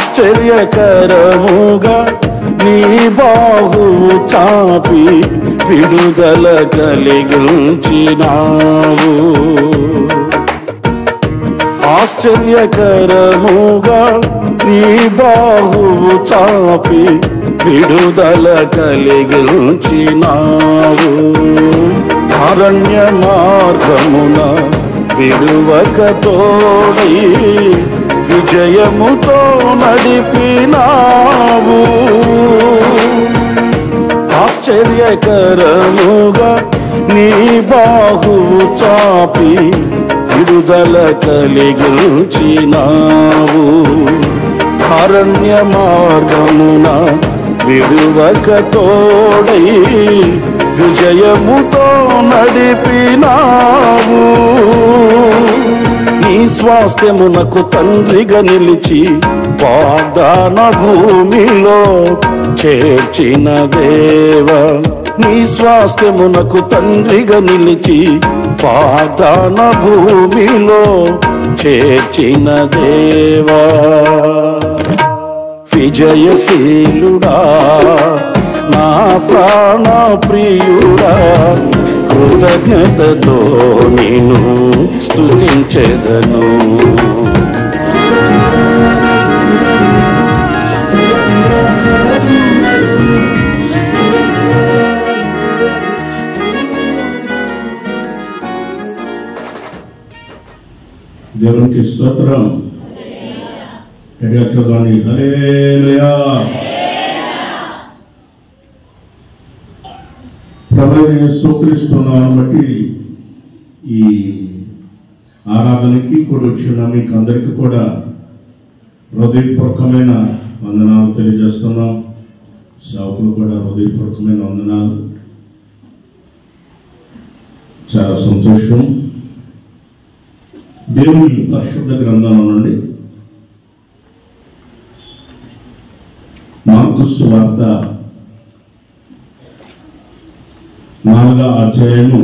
ఆశ్చర్యకరముగా నీ బాహువు చాపి విడుదల కలిగించినావు. ఆశ్చర్యకరముగా నీ బాహువు చాపి విడుదల కలిగించినావు. అరణ్య మార్గమున విడువక తోడై విజయముతో నడిపినావు. ఆశ్చర్యకరముగా నీ బాహువు చాపి విడుదల కలిగించినావు. అరణ్య మార్గమున విడువక తోడై విజయముతో నడిపినావు. నీ స్వాస్థ్యమునకు తండ్రిగా నిలిచి వాగ్దాన భూమిలో చేర్చిన దేవా, నీ స్వాస్థ్యమునకు తండ్రిగా నిలిచి వాగ్దాన భూమిలో చేర్చిన దేవా. విజయశీలుడా నా ప్రాణ ప్రియుడా, కృతజ్ఞతతో నిన్ను స్తుతించెదను. దేవునికి స్తోత్రం. చూడండి, హల్లెలూయా. ప్రభువైన యేసుక్రీస్తు నామమును బట్టి ఈ ఆరాధనకి కూడా వచ్చిన మీకు అందరికీ కూడా హృదయపూర్వకమైన వందనాలు తెలియజేస్తున్నాం. సేవకులు కూడా హృదయపూర్వకమైన వందనాలు. చాలా సంతోషం. దేవుని పరిశుద్ధ గ్రంథంలో నుండి మార్కు సువార్త 4వ అధ్యాయము,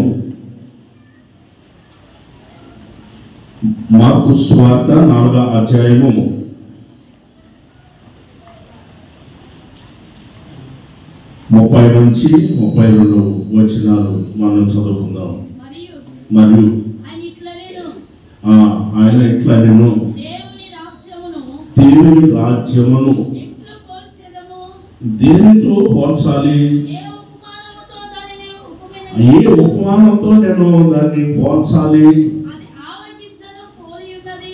మార్కు సువార్త 4వ అధ్యాయము 30 నుంచి 32 వచనాలు మనం చదువుకుందాం. మరియు ఆయన ఇట్లా నేను దేవుని రాజ్యమును దేనితో పోల్చాలి? ఏ ఉపమానంతో నేను దాన్ని పోల్చాలి?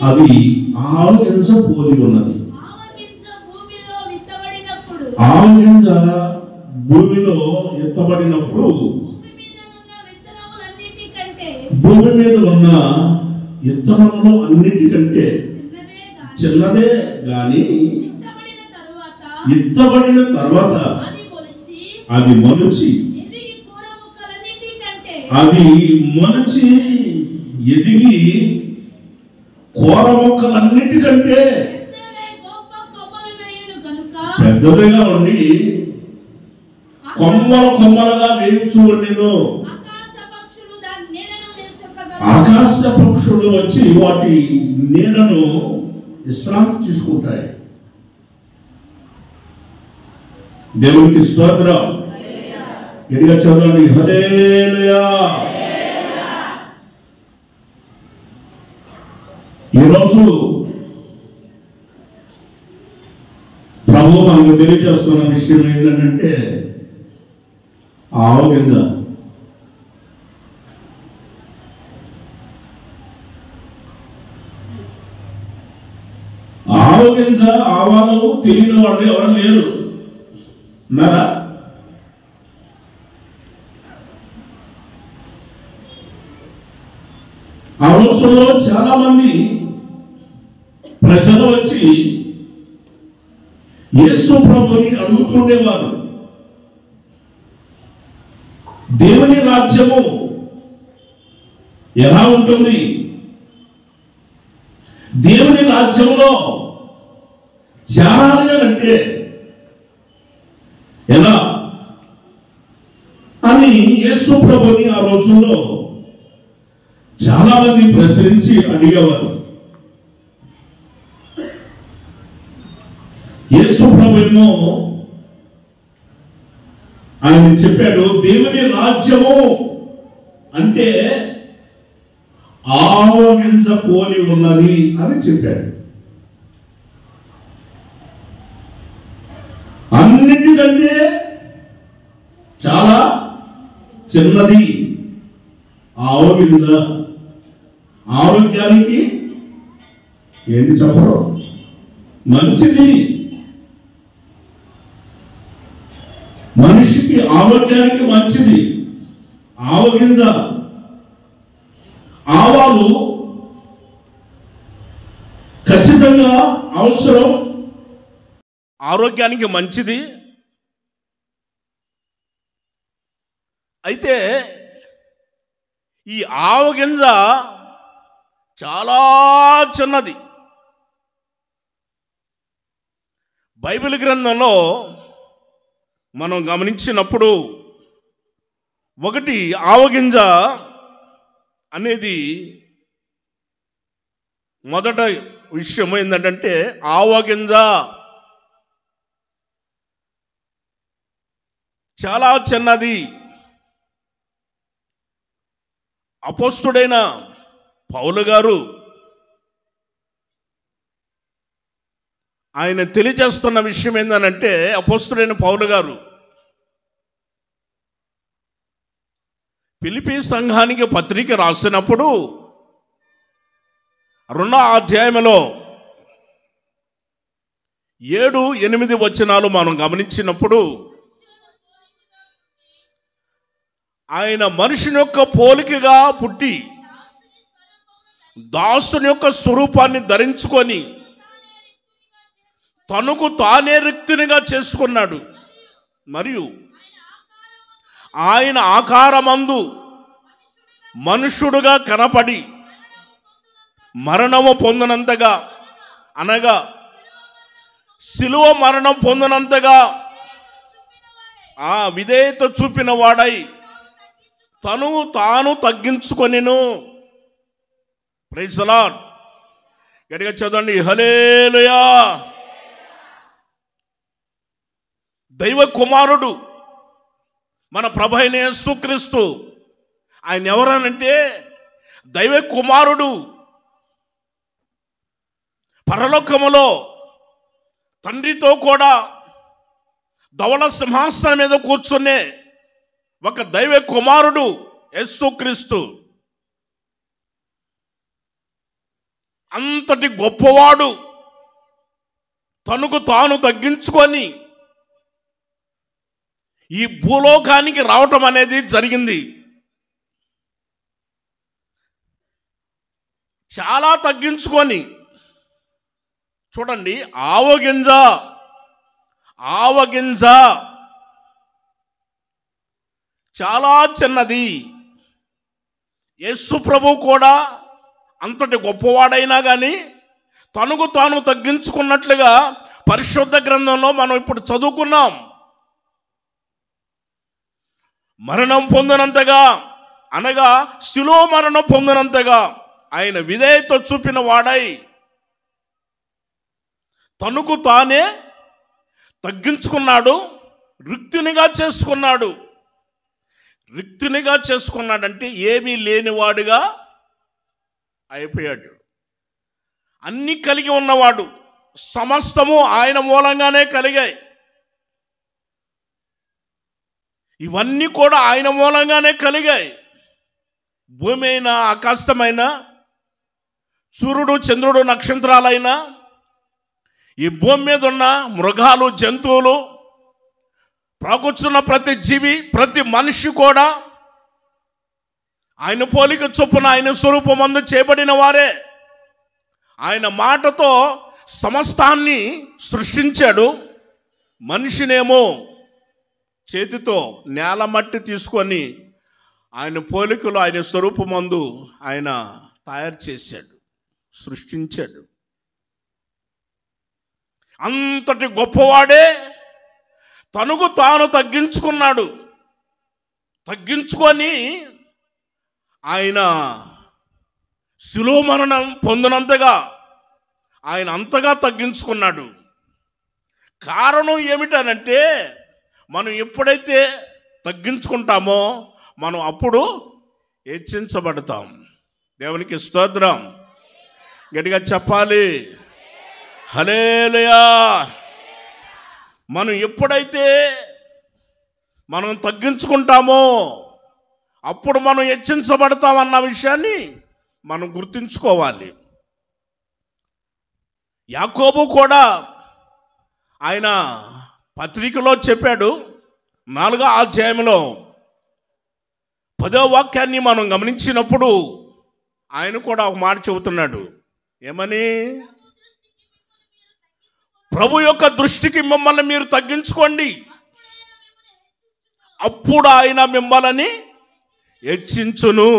అది ఆవగింజ పోలి ఉన్నది. ఆవగింజ భూమిలో ఎత్తబడినప్పుడు భూమి మీద ఉన్న విత్తనములు అన్నిటికంటే చిన్నదే గాని ఎత్తబడిన తర్వాత అది మొలిచి ఎదిగి కూర మొక్కలన్నిటికంటే పెద్దదిగా ఉండి కొమ్మలుగా వేయించు ఉండెను. ఆకాశ పక్షులు వచ్చి వాటి నీడను విశ్రాంతి తీసుకుంటాయి. దేవునికి స్తోత్రం. గట్టిగా చదవండి, హల్లెలూయా. ఈరోజు ప్రభు మనకు తెలియజేస్తున్న విషయం ఏంటంటే ఆవగింజ. ఆవగింజ ఆవాలు తెలియని వాళ్ళు ఎవరు లేరు ఉన్నారా? ఆ రోజుల్లో చాలా మంది ప్రజలు వచ్చి యేసు ప్రభుని అడుగుతుండేవారు, దేవుని రాజ్యము ఎలా ఉంటుంది? దేవుని రాజ్యంలో చేరాలి అంటే ఎలా అని యేసు ప్రభుని ఆ రోజుల్లో చాలా మంది ప్రశ్నించి అడిగేవారు. ఏమో ఆయన చెప్పాడు, దేవుని రాజ్యము అంటే ఆవగింజ పోలి ఉన్నది అని చెప్పాడు. అన్నిటికంటే చాలా చిన్నది ఆవగింజ. ఆరోగ్యానికి ఏంటి చెప్పరు, మంచిది. మనిషికి ఆరోగ్యానికి మంచిది ఆవగింజ. ఆవాలు ఖచ్చితంగా అవసరం, ఆరోగ్యానికి మంచిది. అయితే ఈ ఆవగింజ చాలా చిన్నది. బైబిల్ గ్రంథంలో మనం గమనించినప్పుడు ఒకటి ఆవగింజ అనేది మొదట విషయం ఏంటంటే, ఆవగింజ చాలా చిన్నది. అపోస్తుడైన పౌలు గారు ఆయన తెలియజేస్తున్న విషయం ఏంటంటే, అపోస్తుడైన పౌలు గారు ఫిలిప్పీ సంఘానికి పత్రిక రాసినప్పుడు 2వ అధ్యాయంలో 7-8 వచనాలు మనం గమనించినప్పుడు, ఆయన మనుషుని యొక్క పోలికగా పుట్టి దాసుని యొక్క స్వరూపాన్ని ధరించుకొని తనకు తానే రిక్తునిగా చేసుకున్నాడు. మరియు ఆయన ఆకారమందు మనుష్యుడుగా కనపడి మరణము పొందినంతగా, అనగా శిలువ మరణం పొందినంతగా ఆ విధేయత చూపిన వాడై తను తాను తగ్గించుకొనెను. Praise the Lord. గట్టిగా చదవండి, హల్లెలూయా. దైవ కుమారుడు మన ప్రభు అయిన యేసుక్రీస్తు, ఆయన ఎవరనంటే దైవ కుమారుడు. పరలోకములో తండ్రితో కూడా ధవళ సింహాసనం మీద కూర్చునే ఒక దైవ కుమారుడు యేసుక్రీస్తు. అంతటి గొప్పవాడు తనకు తాను తగ్గించుకొని ఈ భూలోకానికి రావటం అనేది జరిగింది. చాలా తగ్గించుకొని, చూడండి, ఆవగింజ చాలా చిన్నది. యేసు ప్రభు కూడా అంతటి గొప్పవాడైనా కానీ తనకు తాను తగ్గించుకున్నట్లుగా పరిశుద్ధ గ్రంథంలో మనం ఇప్పుడు చదువుకున్నాం. మరణం పొందినంతగా, అనగా శిలువ మరణం పొందినంతగా ఆయన విధేయత చూపిన వాడై తనకు తానే తగ్గించుకున్నాడు, రిక్తునిగా చేసుకున్నాడు. రిక్తునిగా చేసుకున్నాడంటే ఏమీ లేనివాడుగా అయిపోయాడు. అన్నీ కలిగి ఉన్నవాడు, సమస్తము ఆయన మూలంగానే కలిగాయి. ఇవన్నీ కూడా ఆయన మూలంగానే కలిగాయి. భూమి అయినా, ఆకాశమైన, సూర్యుడు, చంద్రుడు, నక్షత్రాలైనా, ఈ భూమి మీద ఉన్న మృగాలు, జంతువులు, ప్రాకుచున్న ప్రతి జీవి, ప్రతి మనిషి కూడా ఆయన పోలిక చొప్పున ఆయన స్వరూపమందు చేయబడిన వారే. ఆయన మాటతో సమస్తాన్ని సృష్టించాడు. మనిషినేమో చేతితో నేల మట్టి తీసుకొని ఆయన పోలికలు, ఆయన స్వరూపమందు ఆయన తయారు చేశాడు, సృష్టించాడు. అంతటి గొప్పవాడే తనకు తాను తగ్గించుకున్నాడు. తగ్గించుకొని ఆయన శిలువ మరణం పొందినంతగా ఆయన అంతగా తగ్గించుకున్నాడు. కారణం ఏమిటనంటే మనం ఎప్పుడైతే తగ్గించుకుంటామో మనం అప్పుడు హెచ్చించబడతాం. దేవునికి స్తోత్రం. గట్టిగా చెప్పాలి హల్లెలూయా. మనం ఎప్పుడైతే మనం తగ్గించుకుంటామో అప్పుడు మనం హెచ్చించబడతామన్న విషయాన్ని మనం గుర్తుంచుకోవాలి. యాకోబు కూడా ఆయన పత్రికలో చెప్పాడు, 4వ అధ్యాయంలో 10వ వాక్యాన్ని మనం గమనించినప్పుడు ఆయన కూడా ఒక మాట చెబుతున్నాడు. ఏమని? ప్రభు యొక్క దృష్టికి మిమ్మల్ని మీరు తగ్గించుకోండి, అప్పుడు ఆయన మిమ్మల్ని హెచ్చించును.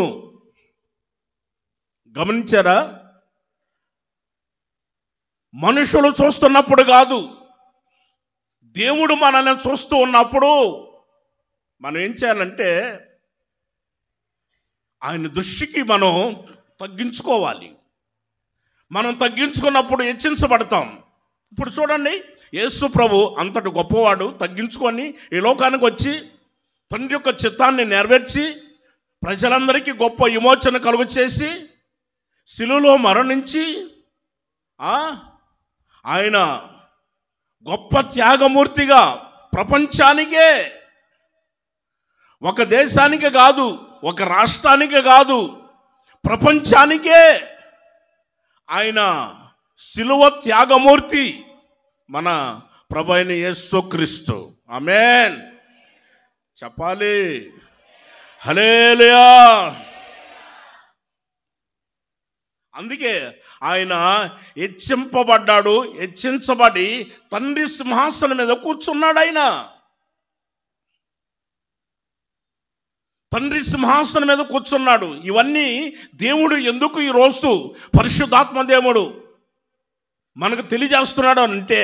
గమనించారా? మనుషులు చూస్తున్నప్పుడు కాదు, దేవుడు మనల్ని చూస్తూ ఉన్నప్పుడు మనం ఏం చేయాలంటే ఆయన దృష్టికి మనం తగ్గించుకోవాలి. మనం తగ్గించుకున్నప్పుడు హెచ్చించబడతాం. ఇప్పుడు చూడండి, యేసు ప్రభు అంతటి గొప్పవాడు, తగ్గించుకొని ఈ లోకానికి వచ్చి తండ్రి యొక్క చిత్తాన్ని నెరవేర్చి ప్రజలందరికీ గొప్ప విమోచన కలుగు చేసి శిలువలో మరణించి ఆయన గొప్ప త్యాగమూర్తిగా ప్రపంచానికే, ఒక దేశానికే కాదు, ఒక రాష్ట్రానికే కాదు, ప్రపంచానికే ఆయన శిలువ త్యాగమూర్తి మన ప్రభు అయిన యేసుక్రీస్తు. ఆమేన్. చెప్పాలి హల్లెలూయా. అందుకే ఆయన హెచ్చింపబడ్డాడు, హెచ్చించబడి తండ్రి సింహాసనం మీద కూర్చున్నాడు. ఆయన తండ్రి సింహాసనం మీద కూర్చున్నాడు. ఇవన్నీ దేవుడు ఎందుకు ఈరోజు పరిశుద్ధాత్మ దేవుడు మనకు తెలియజేస్తున్నాడు అంటే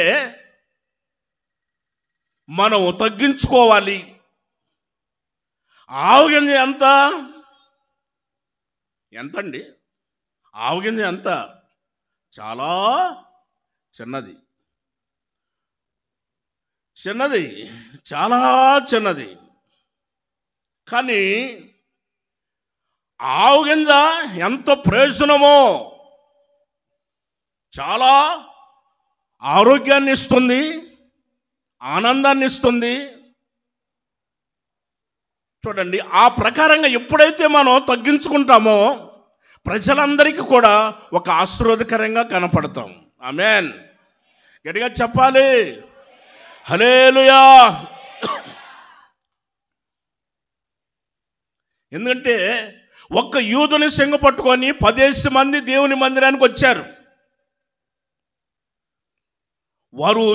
మనం తగ్గించుకోవాలి. ఆవుగింజ ఎంతండి? ఆవుగింజ ఎంత? చాలా చిన్నది, చాలా చిన్నది. కానీ ఆవుగింజ ఎంత ప్రయోజనమో, చాలా ఆరోగ్యాన్ని ఇస్తుంది, ఆనందాన్ని ఇస్తుంది. చూడండి, ఆ ప్రకారంగా ఎప్పుడైతే మనం తగ్గించుకుంటామో ప్రజలందరికీ కూడా ఒక ఆశీర్వాదకరంగా కనపడతాం. ఆమేన్. గట్టిగా చెప్పాలి హల్లెలూయా. ఎందుకంటే ఒక్క యూదుని సింగ పట్టుకొని 10 మంది దేవుని మందిరానికి వచ్చారు. వారు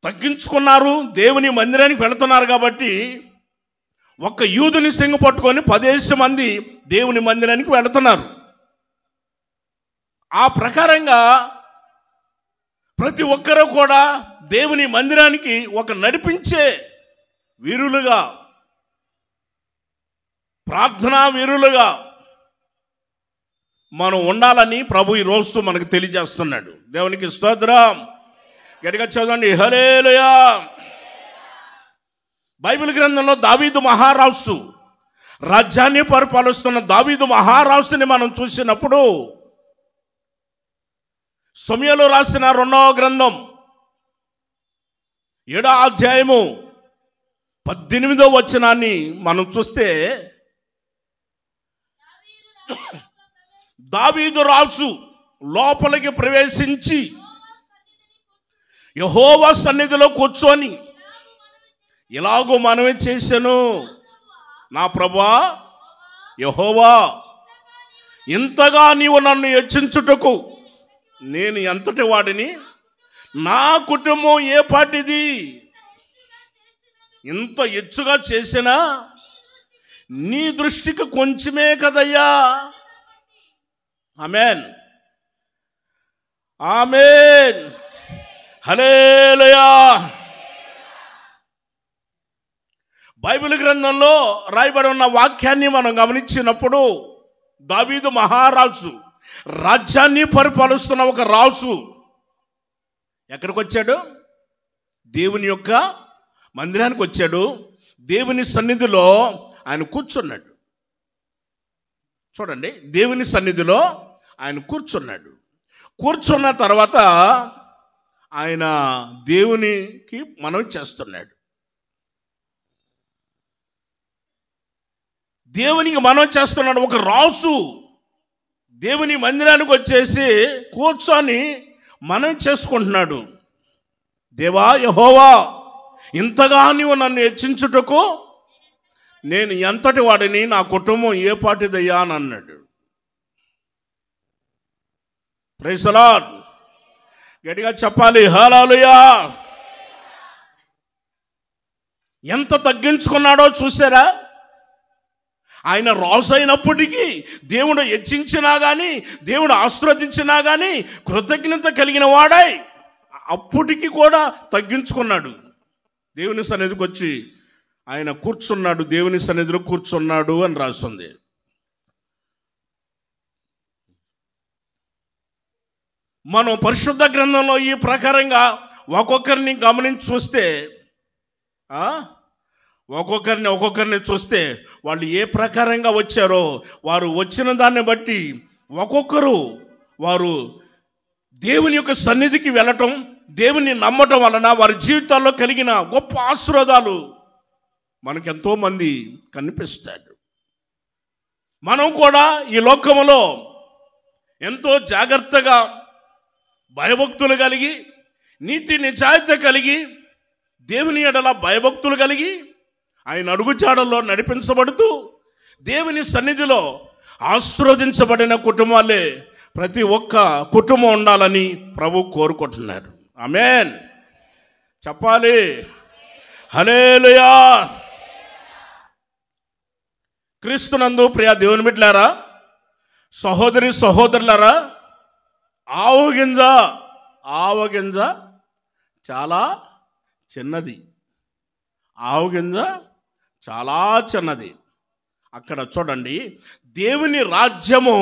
తగ్గించుకున్నారు, దేవుని మందిరానికి వెళుతున్నారు. కాబట్టి ఒక్క యూదుని సింగ పట్టుకొని 10 మంది దేవుని మందిరానికి వెళుతున్నారు. ఆ ప్రకారంగా ప్రతి ఒక్కరూ కూడా దేవుని మందిరానికి ఒక నడిపించే వీరులుగా, ప్రార్థనా వీరులుగా మనం ఉండాలని ప్రభు ఈరోజు మనకు తెలియజేస్తున్నాడు. దేవునికి స్తోత్రం. గట్టిగా చదవండి హల్లెలూయా. బైబిల్ గ్రంథంలో దావీదు మహారాజు, రాజ్యాన్ని పరిపాలిస్తున్న దావీదు మహారాజుని మనం చూసినప్పుడు సమూయేలు రాసిన 2వ గ్రంథం 7వ అధ్యాయము 18వ వచనాన్ని మనం చూస్తే, దావీదు రాజు లోపలికి ప్రవేశించి యెహోవా సన్నిధిలో కూర్చొని ఇలాగూ మనవి చేశాను, నా ప్రభువా యెహోవా, ఇంతగా నీవు నన్ను హెచ్చించుటకు నేను ఎంతటి వాడిని, నా కుటుంబం ఏ పాటిది, ఇంత హెచ్చుగా చేసినా నీ దృష్టికి కొంచెమే కదయ్యా. ఆమేన్, ఆమేన్, హల్లెలూయా. బైబిల్ గ్రంథంలో రాయబడి ఉన్న వాక్యాన్ని మనం గమనించినప్పుడు దావీదు మహారాజు, రాజ్యాన్ని పరిపాలిస్తున్న ఒక రాజు ఎక్కడికి వచ్చాడు? దేవుని యొక్క మందిరానికి వచ్చాడు. దేవుని సన్నిధిలో ఆయన కూర్చున్నాడు. చూడండి, దేవుని సన్నిధిలో ఆయన కూర్చున్నాడు. కూర్చున్న తర్వాత ఆయన దేవునికి మనవి చేస్తున్నాడు. దేవునికి మనవి చేస్తున్నాడు. ఒక రాజు దేవుని మందిరానికి వచ్చేసి కూర్చొని మనవి చేసుకుంటున్నాడు. దేవా యెహోవా, ఇంతగా నీవు నన్ను హెచ్చించుటకు నేను ఎంతటి వాడిని, నా కుటుంబం ఏ పాటిదయ్యా అని అన్నాడు. Praise the Lord. గట్టిగా చెప్పాలి హల్లెలూయా. ఎంత తగ్గించుకున్నాడో చూసారా? ఆయన రాజు అయినప్పటికీ, దేవుడు హెచ్చించినా కానీ, దేవుడు ఆశీర్వదించినా కానీ కృతజ్ఞత కలిగిన వాడై అప్పటికి కూడా తగ్గించుకున్నాడు. దేవుని సన్నిధికి వచ్చి ఆయన కూర్చున్నాడు, దేవుని సన్నిధిలో కూర్చున్నాడు అని రాస్తుంది. మనం పరిశుద్ధ గ్రంథంలో ఈ ప్రకారంగా ఒక్కొక్కరిని గమనించి చూస్తే, ఒక్కొక్కరిని చూస్తే వాళ్ళు ఏ ప్రకారంగా వచ్చారో, వారు వచ్చిన దాన్ని బట్టి ఒక్కొక్కరు వారు దేవుని యొక్క సన్నిధికి వెళ్ళటం, దేవుని నమ్మటం వలన వారి జీవితాల్లో కలిగిన గొప్ప ఆశీర్వాదాలు మనకెంతోమంది కనిపిస్తాడు. మనం కూడా ఈ లోకములో ఎంతో జాగ్రత్తగా భయభక్తులు కలిగి, నీతి నిజాయితీ కలిగి, దేవుని ఎడల భయభక్తులు కలిగి ఆయన అడుగుజాడల్లో నడిపించబడుతూ దేవుని సన్నిధిలో ఆశీర్వదించబడిన కుటుంబాలే ప్రతి ఒక్క కుటుంబం ఉండాలని ప్రభు కోరుకుంటున్నారు. ఆమేన్ చెప్పాలి హల్లెలూయా. క్రీస్తునందు ప్రియ దేవుని బిడ్డలారా, సహోదరి సహోదరులారా, ఆవగింజ చాలా చిన్నది. ఆవగింజ చాలా చిన్నది. అక్కడ చూడండి, దేవుని రాజ్యము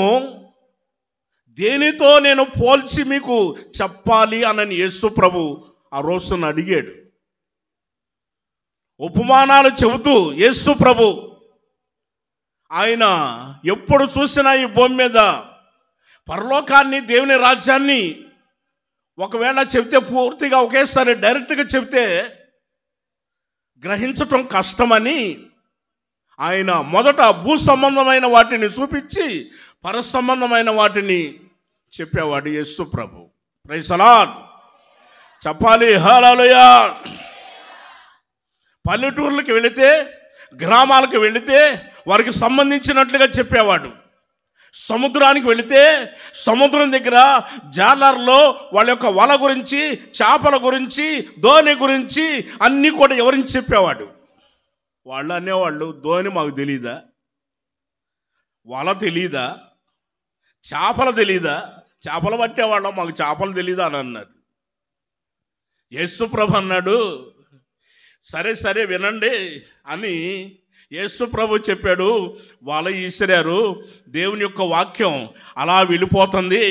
దేనితో నేను పోల్చి మీకు చెప్పాలి అని యేసు ప్రభు ఆ రోజున అడిగాడు. ఉపమానాలు చెబుతూ యేసు ప్రభు ఆయన ఎప్పుడు చూసినా ఈ భూమి మీద పరలోకాన్ని, దేవుని రాజ్యాన్ని ఒకవేళ చెబితే పూర్తిగా ఒకేసారి డైరెక్ట్గా చెబితే గ్రహించటం కష్టమని ఆయన మొదట భూ సంబంధమైన వాటిని చూపించి పర సంబంధమైన వాటిని చెప్పేవాడు యేసు ప్రభు. ప్రైజ్ ది లార్డ్ చెప్పాలి హల్లెలూయా. పల్లెటూర్లకు వెళితే, గ్రామాలకు వెళితే వారికి సంబంధించినట్లుగా చెప్పేవాడు. సముద్రానికి వెళితే సముద్రం దగ్గర జాలర్లో వాళ్ళ యొక్క వల గురించి, చేపల గురించి, ధోని గురించి అన్నీ కూడా ఎవరించి చెప్పేవాడు. వాళ్ళు అనేవాళ్ళు, ధోని మాకు తెలీదా, వల తెలీదా, చేపలు తెలీదా, చేపలు పట్టేవాళ్ళం, మాకు చేపలు తెలీదా అని అన్నారు. యేసు ప్రభు అన్నాడు, సరే సరే వినండి అని యేసు ప్రభు చెప్పాడు. వాళ్ళ ఈశ్వరారు, దేవుని యొక్క వాక్యం అలా వెళ్ళిపోతుంది.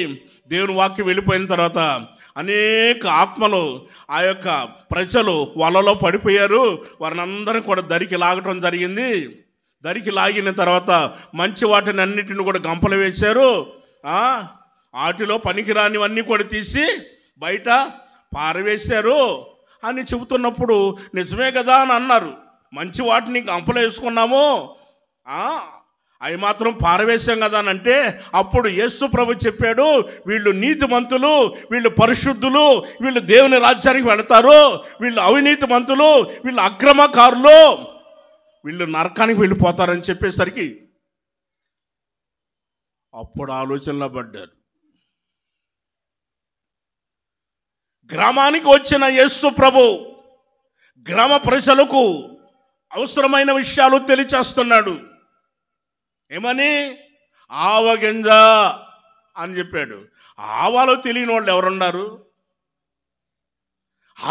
దేవుని వాక్యం వెళ్ళిపోయిన తర్వాత అనేక ఆత్మలు, ఆ యొక్క ప్రజలు వలలో పడిపోయారు. వారిని అందరం కూడా దరికి లాగటం జరిగింది. దరికి లాగిన తర్వాత మంచి వాటిని అన్నిటిని కూడా గంపలు వేశారు. వాటిలో పనికిరానివన్నీ కూడా తీసి బయట పారవేశారు అని చెబుతున్నప్పుడు నిజమే కదా అని అన్నారు. మంచి వాటిని గంపలు వేసుకున్నాము, అవి మాత్రం పారవేశాం కదా అని అంటే, అప్పుడు యేసు ప్రభు చెప్పాడు, వీళ్ళు నీతిమంతులు, వీళ్ళు పరిశుద్ధులు, వీళ్ళు దేవుని రాజ్యానికి వెళతారు, వీళ్ళు అవినీతిమంతులు, వీళ్ళు అక్రమకారులు, వీళ్ళు నరకానికి వెళ్ళిపోతారని చెప్పేసరికి అప్పుడు ఆలోచనలో పడ్డారు. గ్రామానికి వచ్చిన యేసు ప్రభు గ్రామ ప్రజలకు అవసరమైన విషయాలు తెలియచేస్తున్నాడు. ఏమని? ఆవగింజ అని చెప్పాడు. ఆవాలో తెలియని వాళ్ళు ఎవరున్నారు?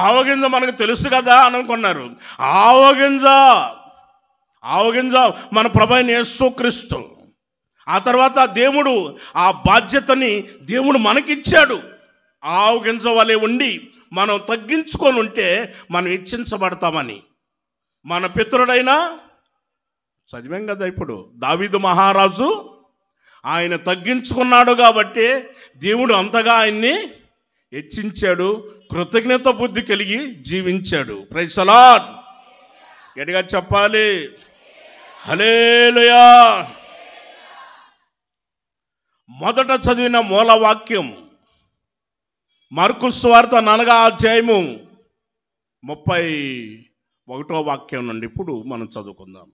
ఆవగింజ మనకు తెలుసు కదా అని అనుకున్నారు. ఆవగింజ మన ప్రభువైన యేసుక్రీస్తు. ఆ తర్వాత దేవుడు ఆ బాధ్యతని దేవుడు మనకిచ్చాడు. ఆవగింజ వలె ఉండి మనం తగ్గించుకొని ఉంటే మనం హెచ్చించబడతామని. మన పితరుడైనా చదివాం కదా ఇప్పుడు, దావీదు మహారాజు ఆయన తగ్గించుకున్నాడు కాబట్టి దేవుడు అంతగా ఆయన్ని హెచ్చించాడు, కృతజ్ఞత బుద్ధి కలిగి జీవించాడు. Praise the Lord. గట్టిగా చెప్పాలి హల్లెలూయా. మొదట చదివిన మూలవాక్యం మార్కు సువార్త 4వ అధ్యాయము 31వ వాక్యం నుండి ఇప్పుడు మనం చదువుకుందాం.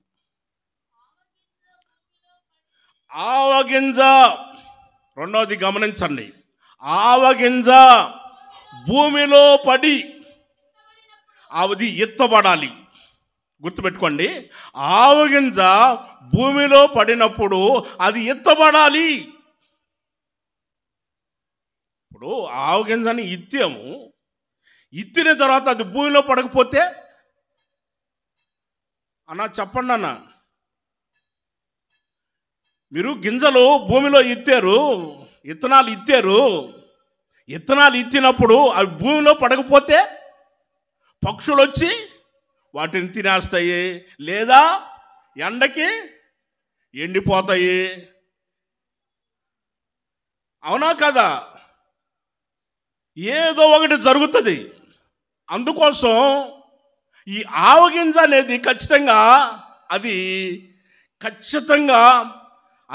ఆవగింజ, రెండవది గమనించండి, ఆవగింజ భూమిలో పడి అది ఎత్తబడాలి. గుర్తుపెట్టుకోండి, ఆవగింజ భూమిలో పడినప్పుడు అది ఎత్తబడాలి. ఇప్పుడు ఆవగింజని ఇత్తాము, ఇత్తిన తర్వాత అది భూమిలో పడకపోతే అన్న చెప్పండి అన్న, మీరు గింజలు భూమిలో ఇత్తారు, ఇత్తనాలు ఇత్తారు, ఇత్తనాలు ఇత్తినప్పుడు అవి భూమిలో పడకపోతే పక్షులు వచ్చి వాటిని తినేస్తాయి, లేదా ఎండకి ఎండిపోతాయి. అవునా కదా? ఏదో ఒకటి జరుగుతుంది. అందుకోసం ఈ ఆవగింజ అనేది ఖచ్చితంగా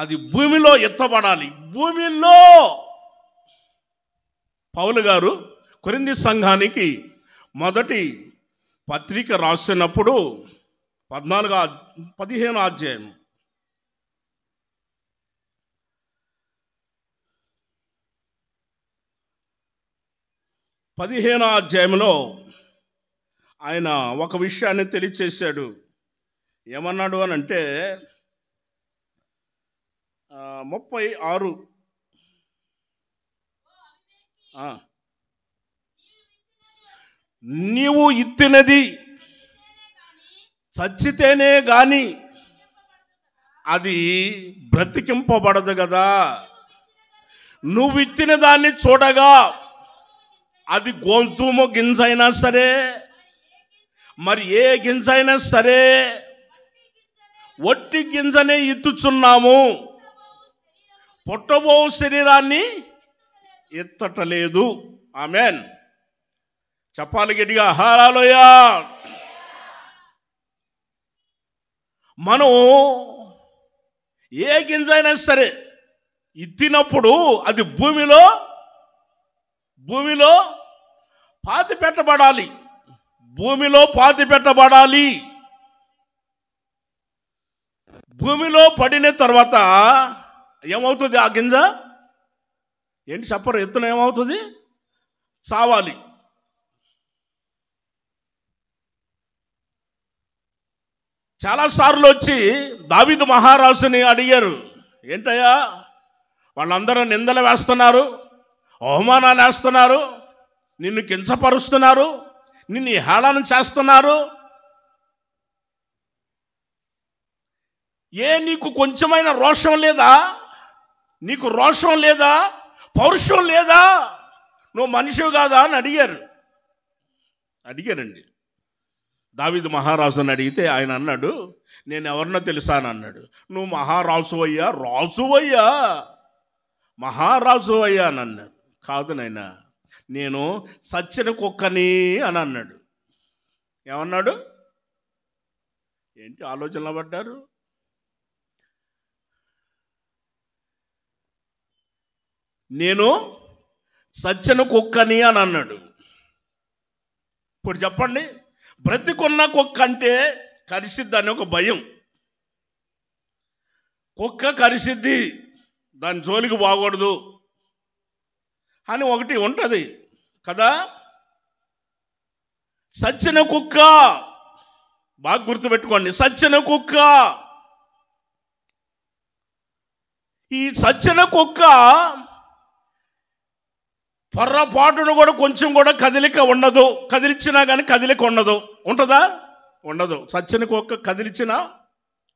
అది భూమిలో ఎత్తబడాలి. భూమిలో పౌలు గారు కొరింథీ సంఘానికి మొదటి పత్రిక రాసినప్పుడు 15వ అధ్యాయం 15వ అధ్యాయంలో ఆయన ఒక విషయాన్ని తెలియచేశాడు. ఏమన్నాడు అని అంటే 36 నీవు ఇత్తినది చచ్చితేనే గాని అది బ్రతికింపబడదు కదా. నువ్వు ఇత్తిన దాన్ని చూడగా అది గోధుమ గింజ అయినా సరే, మరి ఏ గింజ అయినా సరే, వట్టి గింజనే ఇత్తుచున్నాము, పుట్టబో శరీరాన్ని ఎత్తటలేదు. ఆమేన్. చెప్పాలి గట్టిగా హల్లెలూయా. మనం ఏ గింజ అయినా సరే ఇత్తినప్పుడు అది భూమిలో పాతి పెట్టబడాలి. భూమిలో పాతి పెట్టబడాలి. భూమిలో పడిన తర్వాత ఏమవుతుంది? ఆ గింజ ఏంటి చెప్పరు? ఎత్తున ఏమవుతుంది? చావాలి. చాలాసార్లు వచ్చి దావీదు మహారాజుని అడిగారు, ఏంటయ్యా వాళ్ళందరూ నిందలు వేస్తున్నారు, అవమానాలు వేస్తున్నారు, నిన్ను కించపరుస్తున్నారు, నిన్ను హేళన చేస్తున్నారు, నీకు కొంచెమైన రోషం లేదా? నీకు రోషం లేదా? పౌరుషం లేదా? నువ్వు మనిషివి కాదా అని అడిగారండి. దావీదు మహారాజుని అడిగితే ఆయన అన్నాడు, నేను ఎవరినో తెలుసా అని అన్నాడు. నువ్వు మహారాజువయ్యా, రాజువయ్యా, మహారాజువయ్యా అని అన్నాడు. కాదు నాయనా, నేను సచ్చిన కుక్కని అని అన్నాడు. ఏమన్నాడు? ఏంటి ఆలోచనలో పడ్డారు? నేను సచ్చిన కుక్కని అని అన్నాడు. ఇప్పుడు చెప్పండి, బ్రతికున్న కుక్క అంటే కరిసిద్ది అని ఒక భయం. కుక్క కరిసిద్ది, దాని జోలికి బాగూడదు అని ఒకటి ఉంటుంది కదా. సచ్చిన కుక్క, బాగా గుర్తుపెట్టుకోండి, సచ్చిన కుక్క. ఈ సచ్చిన కుక్క పొర్రపాటును కూడా కొంచెం కూడా కదిలిక ఉండదు. కదిలిచ్చినా కానీ కదిలిక ఉండదు. ఉంటుందా? ఉండదు. సచ్చిన కుక్క కదిలిచ్చినా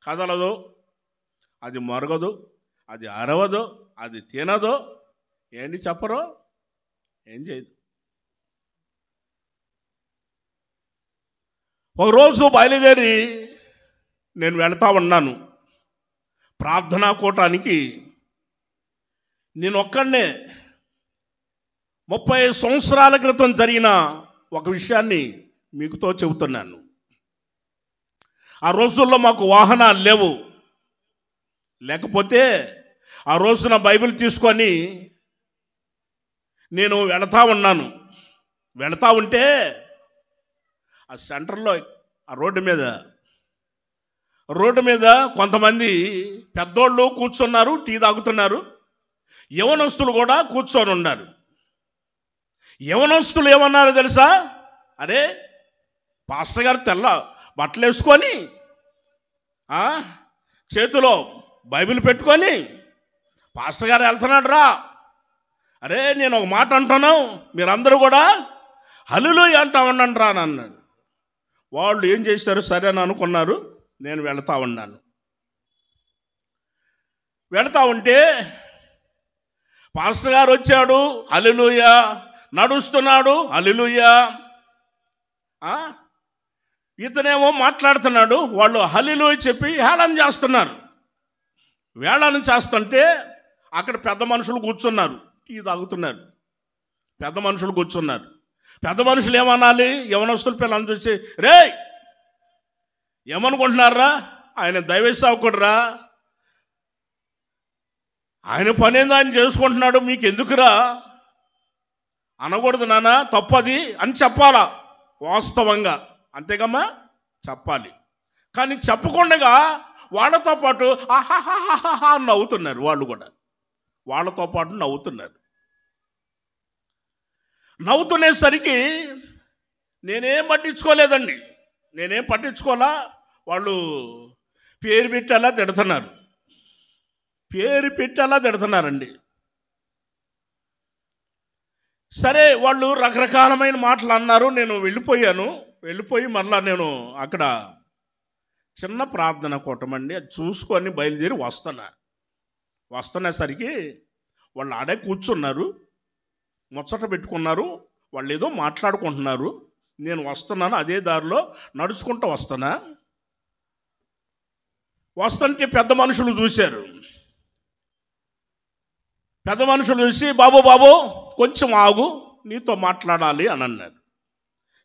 కదలదు, అది మొరగదు, అది అరవదు, అది తినదు. ఏంటి చెప్పరు? ఏం చేయదు. ఒకరోజు బయలుదేరి నేను వెళ్తా ఉన్నాను ప్రార్థనా కూటానికి. నేను ఒక్కడనే 30 సంవత్సరాల క్రితం జరిగిన ఒక విషయాన్ని మీకుతో చెబుతున్నాను. ఆ రోజుల్లో మాకు వాహనాలు లేవు. లేకపోతే ఆ రోజున బైబిల్ తీసుకొని నేను వెళతా ఉన్నాను. వెళతా ఉంటే ఆ సెంటర్లో ఆ రోడ్డు మీద కొంతమంది పెద్దోళ్ళు కూర్చున్నారు, టీ తాగుతున్నారు. యవనస్తులు కూడా కూర్చొని ఉన్నారు. యవనస్తులు ఏమన్నారో తెలుసా? అరే, పాస్టర్ గారు తెల్ల బట్టలు వేసుకొని చేతిలో బైబిల్ పెట్టుకొని పాస్టర్ గారు వెళ్తున్నాడు రా. అరే, నేను ఒక మాట అంటాను, మీరందరూ కూడా హల్లెలూయా అంటా ఉండండి రా అని అన్నాడు. వాళ్ళు ఏం చేశారు, సరే అని అనుకున్నారు. నేను వెళతా ఉన్నాను. వెళతా ఉంటే పాస్టర్ గారు వచ్చాడు, హల్లెలూయా, నడుస్తున్నాడు, హల్లెలూయా. ఇతనేమో మాట్లాడుతున్నాడు, వాళ్ళు హల్లెలూయా చెప్పి హేళన చేస్తున్నారు. వేళన చేస్తుంటే అక్కడ పెద్ద మనుషులు కూర్చున్నారు, టీ తాగుతున్నారు. పెద్ద మనుషులు కూర్చున్నారు. పెద్ద మనుషులు ఏమనాలి? యవనస్తుల పిల్లలను చూసి, రే ఏమనుకుంటున్నారా, ఆయన దైవ సేవకుడురా, ఆయన పనేందో ఆయన చేసుకుంటున్నాడు, మీకు ఎందుకురా అనకూడదు నాన్న, తప్పది అని చెప్పాలా వాస్తవంగా. అంతేగమ్మా, చెప్పాలి. కానీ చెప్పకుండా వాళ్ళతో పాటు ఆహాహాహా నవ్వుతున్నారు. వాళ్ళు కూడా వాళ్ళతో పాటు నవ్వుతున్నారు. నవ్వుతునేసరికి నేనేం పట్టించుకోలేదండి. నేనేం పట్టించుకోలా. వాళ్ళు పేరు పెట్టేలా తిడుతున్నారు. పేరు పెట్టేలా తిడుతున్నారండి. సరే, వాళ్ళు రకరకాలమైన మాటలు అన్నారు. నేను వెళ్ళిపోయి మరలా నేను అక్కడ చిన్న ప్రార్థన కూటమండి, అది చూసుకొని బయలుదేరి వస్తున్నసరికి వాళ్ళు ఆడే కూర్చున్నారు, ముచ్చట పెట్టుకున్నారు. వాళ్ళు ఏదో మాట్లాడుకుంటున్నారు. నేను వస్తున్నాను, అదే దారిలో నడుచుకుంటూ వస్తుంటే పెద్ద మనుషులు చూశారు. పెద్ద మనుషులు చూసి, బాబు కొంచెం ఆగు, నీతో మాట్లాడాలి అని అన్నారు.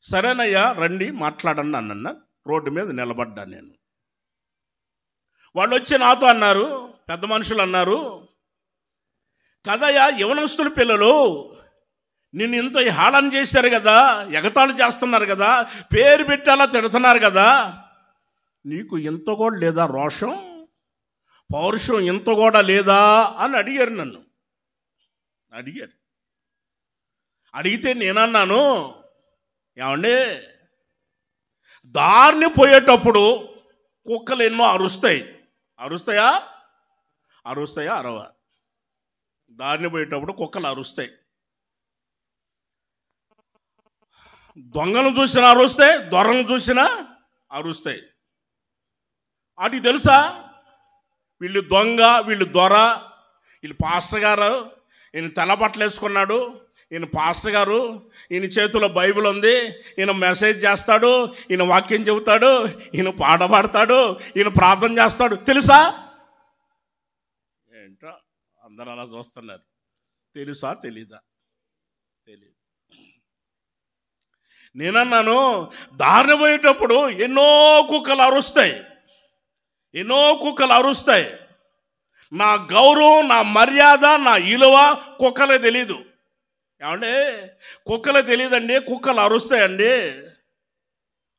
సరేనయ్యా రండి మాట్లాడండి అని అన్నారు. రోడ్డు మీద నిలబడ్డాను నేను. వాళ్ళు వచ్చి నాతో అన్నారు, పెద్ద మనుషులు అన్నారు, కదయ్యా, యవనస్తుల పిల్లలు నిన్ను ఇంత హేళన చేశారు కదా, ఎగతాళి చేస్తున్నారు కదా, పేరు పెట్టేలా తిడుతున్నారు కదా, నీకు ఇంత కూడా లేదా రోషం, పౌరుషం ఇంత కూడా లేదా అని అడిగారు నన్ను. అడిగితే నేనన్నాను, ఏమండి, దారిని పోయేటప్పుడు కుక్కలు ఎన్నో అరుస్తాయా అరవా? దారిని పోయేటప్పుడు కుక్కలు అరుస్తాయి. దొంగను చూసినా అరుస్తాయి, దొరను చూసినా అరుస్తాయి. వాటికి తెలుసా, వీళ్ళు దొంగ, వీళ్ళు దొర, వీళ్ళు పాస్టర్ గారు, ఈయన తెల్ల బట్టలు వేసుకున్నాడు, ఈయన పాస్టర్ గారు, ఈయన చేతిలో బైబిల్ ఉంది, ఈయన మెసేజ్ చేస్తాడు, ఈయన వాక్యం చెబుతాడు, ఈయన పాట పాడతాడు, ఈయన ప్రార్థన చేస్తాడు, తెలుసా? ఏంటో అందరూ అలా చూస్తున్నారు. తెలుసా తెలీదా? తెలీదు. నేనన్నాను, దారిని పోయేటప్పుడు ఎన్నో కుక్కలు అరుస్తాయి. నా గౌరవం, నా మర్యాద, నా విలువ కుక్కలే తెలీదు. ఏమండి, కుక్కలే తెలియదండి, కుక్కలు అరుస్తాయండి.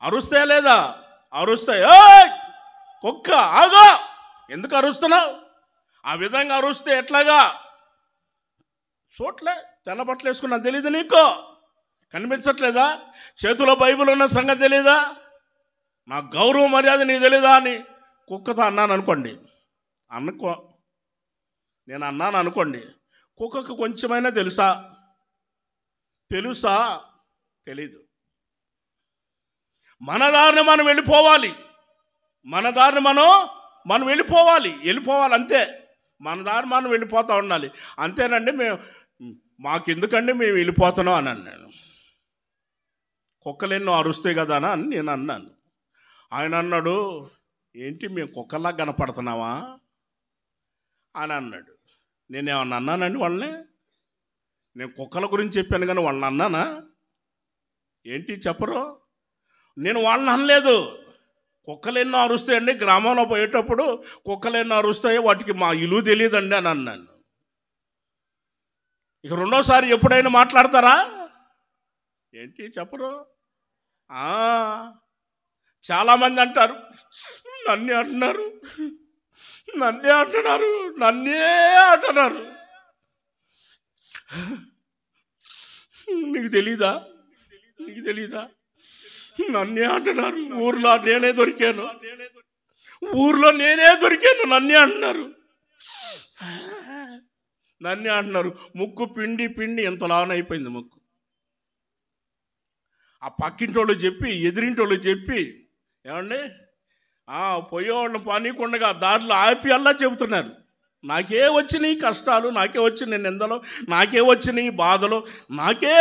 అరుస్తాయా లేదా? అరుస్తాయి. కుక్క ఆగో, ఎందుకు అరుస్తున్నావు? ఆ విధంగా అరుస్తే ఎట్లాగా? చూడలే, తెల్ల బట్టలు వేసుకున్నా తెలీదు నీకు? కనిపించట్లేదా? చేతిలో బైబిల్ ఉన్న సంగతి తెలీదా? నా గౌరవ మర్యాద నీకు తెలీదా అని కుక్కతో అన్నాను అనుకోండి. నేను అన్నాను అనుకోండి, కుక్కకు కొంచెమైనా తెలుసా? తెలీదు. మన దారిని మనం వెళ్ళిపోవాలి. మనం వెళ్ళిపోవాలి అంతే. మన దారి మనం వెళ్ళిపోతూ ఉండాలి. అంతేనండి, మాకెందుకండి మేము వెళ్ళిపోతున్నాం అని అన్నాను. కుక్కలు ఎన్నో అరుస్తాయి కదా అని నేను అన్నాను. ఆయన అన్నాడు, ఏంటి మేము కుక్కల్లా కనపడుతున్నావా అని అన్నాడు. నేనేమన్నా అన్నానండి వాళ్ళని? నేను కుక్కల గురించి చెప్పాను కానీ వాళ్ళని అన్నానా? ఏంటి చెప్పరు? నేను వాళ్ళని అనలేదు. కుక్కలు ఎన్నో అరుస్తాయండి, గ్రామంలో పోయేటప్పుడు కుక్కలు ఎన్నో అరుస్తాయో వాటికి మా ఇల్లు తెలియదండి అని అన్నాను. ఇక రెండోసారి ఎప్పుడైనా మాట్లాడతారా? ఏంటి చెప్పరు? చాలామంది అంటారు, నన్నే అంటున్నారు, నన్నే అంటున్నారు, నన్నే అంటున్నారు. నీకు తెలీదా? నీకు తెలీదా? నన్నే అంటున్నారు. ఊర్లో నేనే దొరికాను, ఊర్లో నేనే దొరికాను, నన్నే అంటున్నారు, నన్నే అంటున్నారు. ముక్కు పిండి పిండి ఎంతలానైపోయింది ముక్కు. ఆ పక్కింటోళ్ళు చెప్పి, ఎదిరింటోళ్ళు చెప్పి, ఏమండి పోయేవాళ్ళని పనికొండగా దారిలో ఆపి అల్లా చెబుతున్నారు. నాకే వచ్చినాయి కష్టాలు, నాకే వచ్చినాయి నిందలు, నాకే వచ్చినాయి బాధలు, నాకే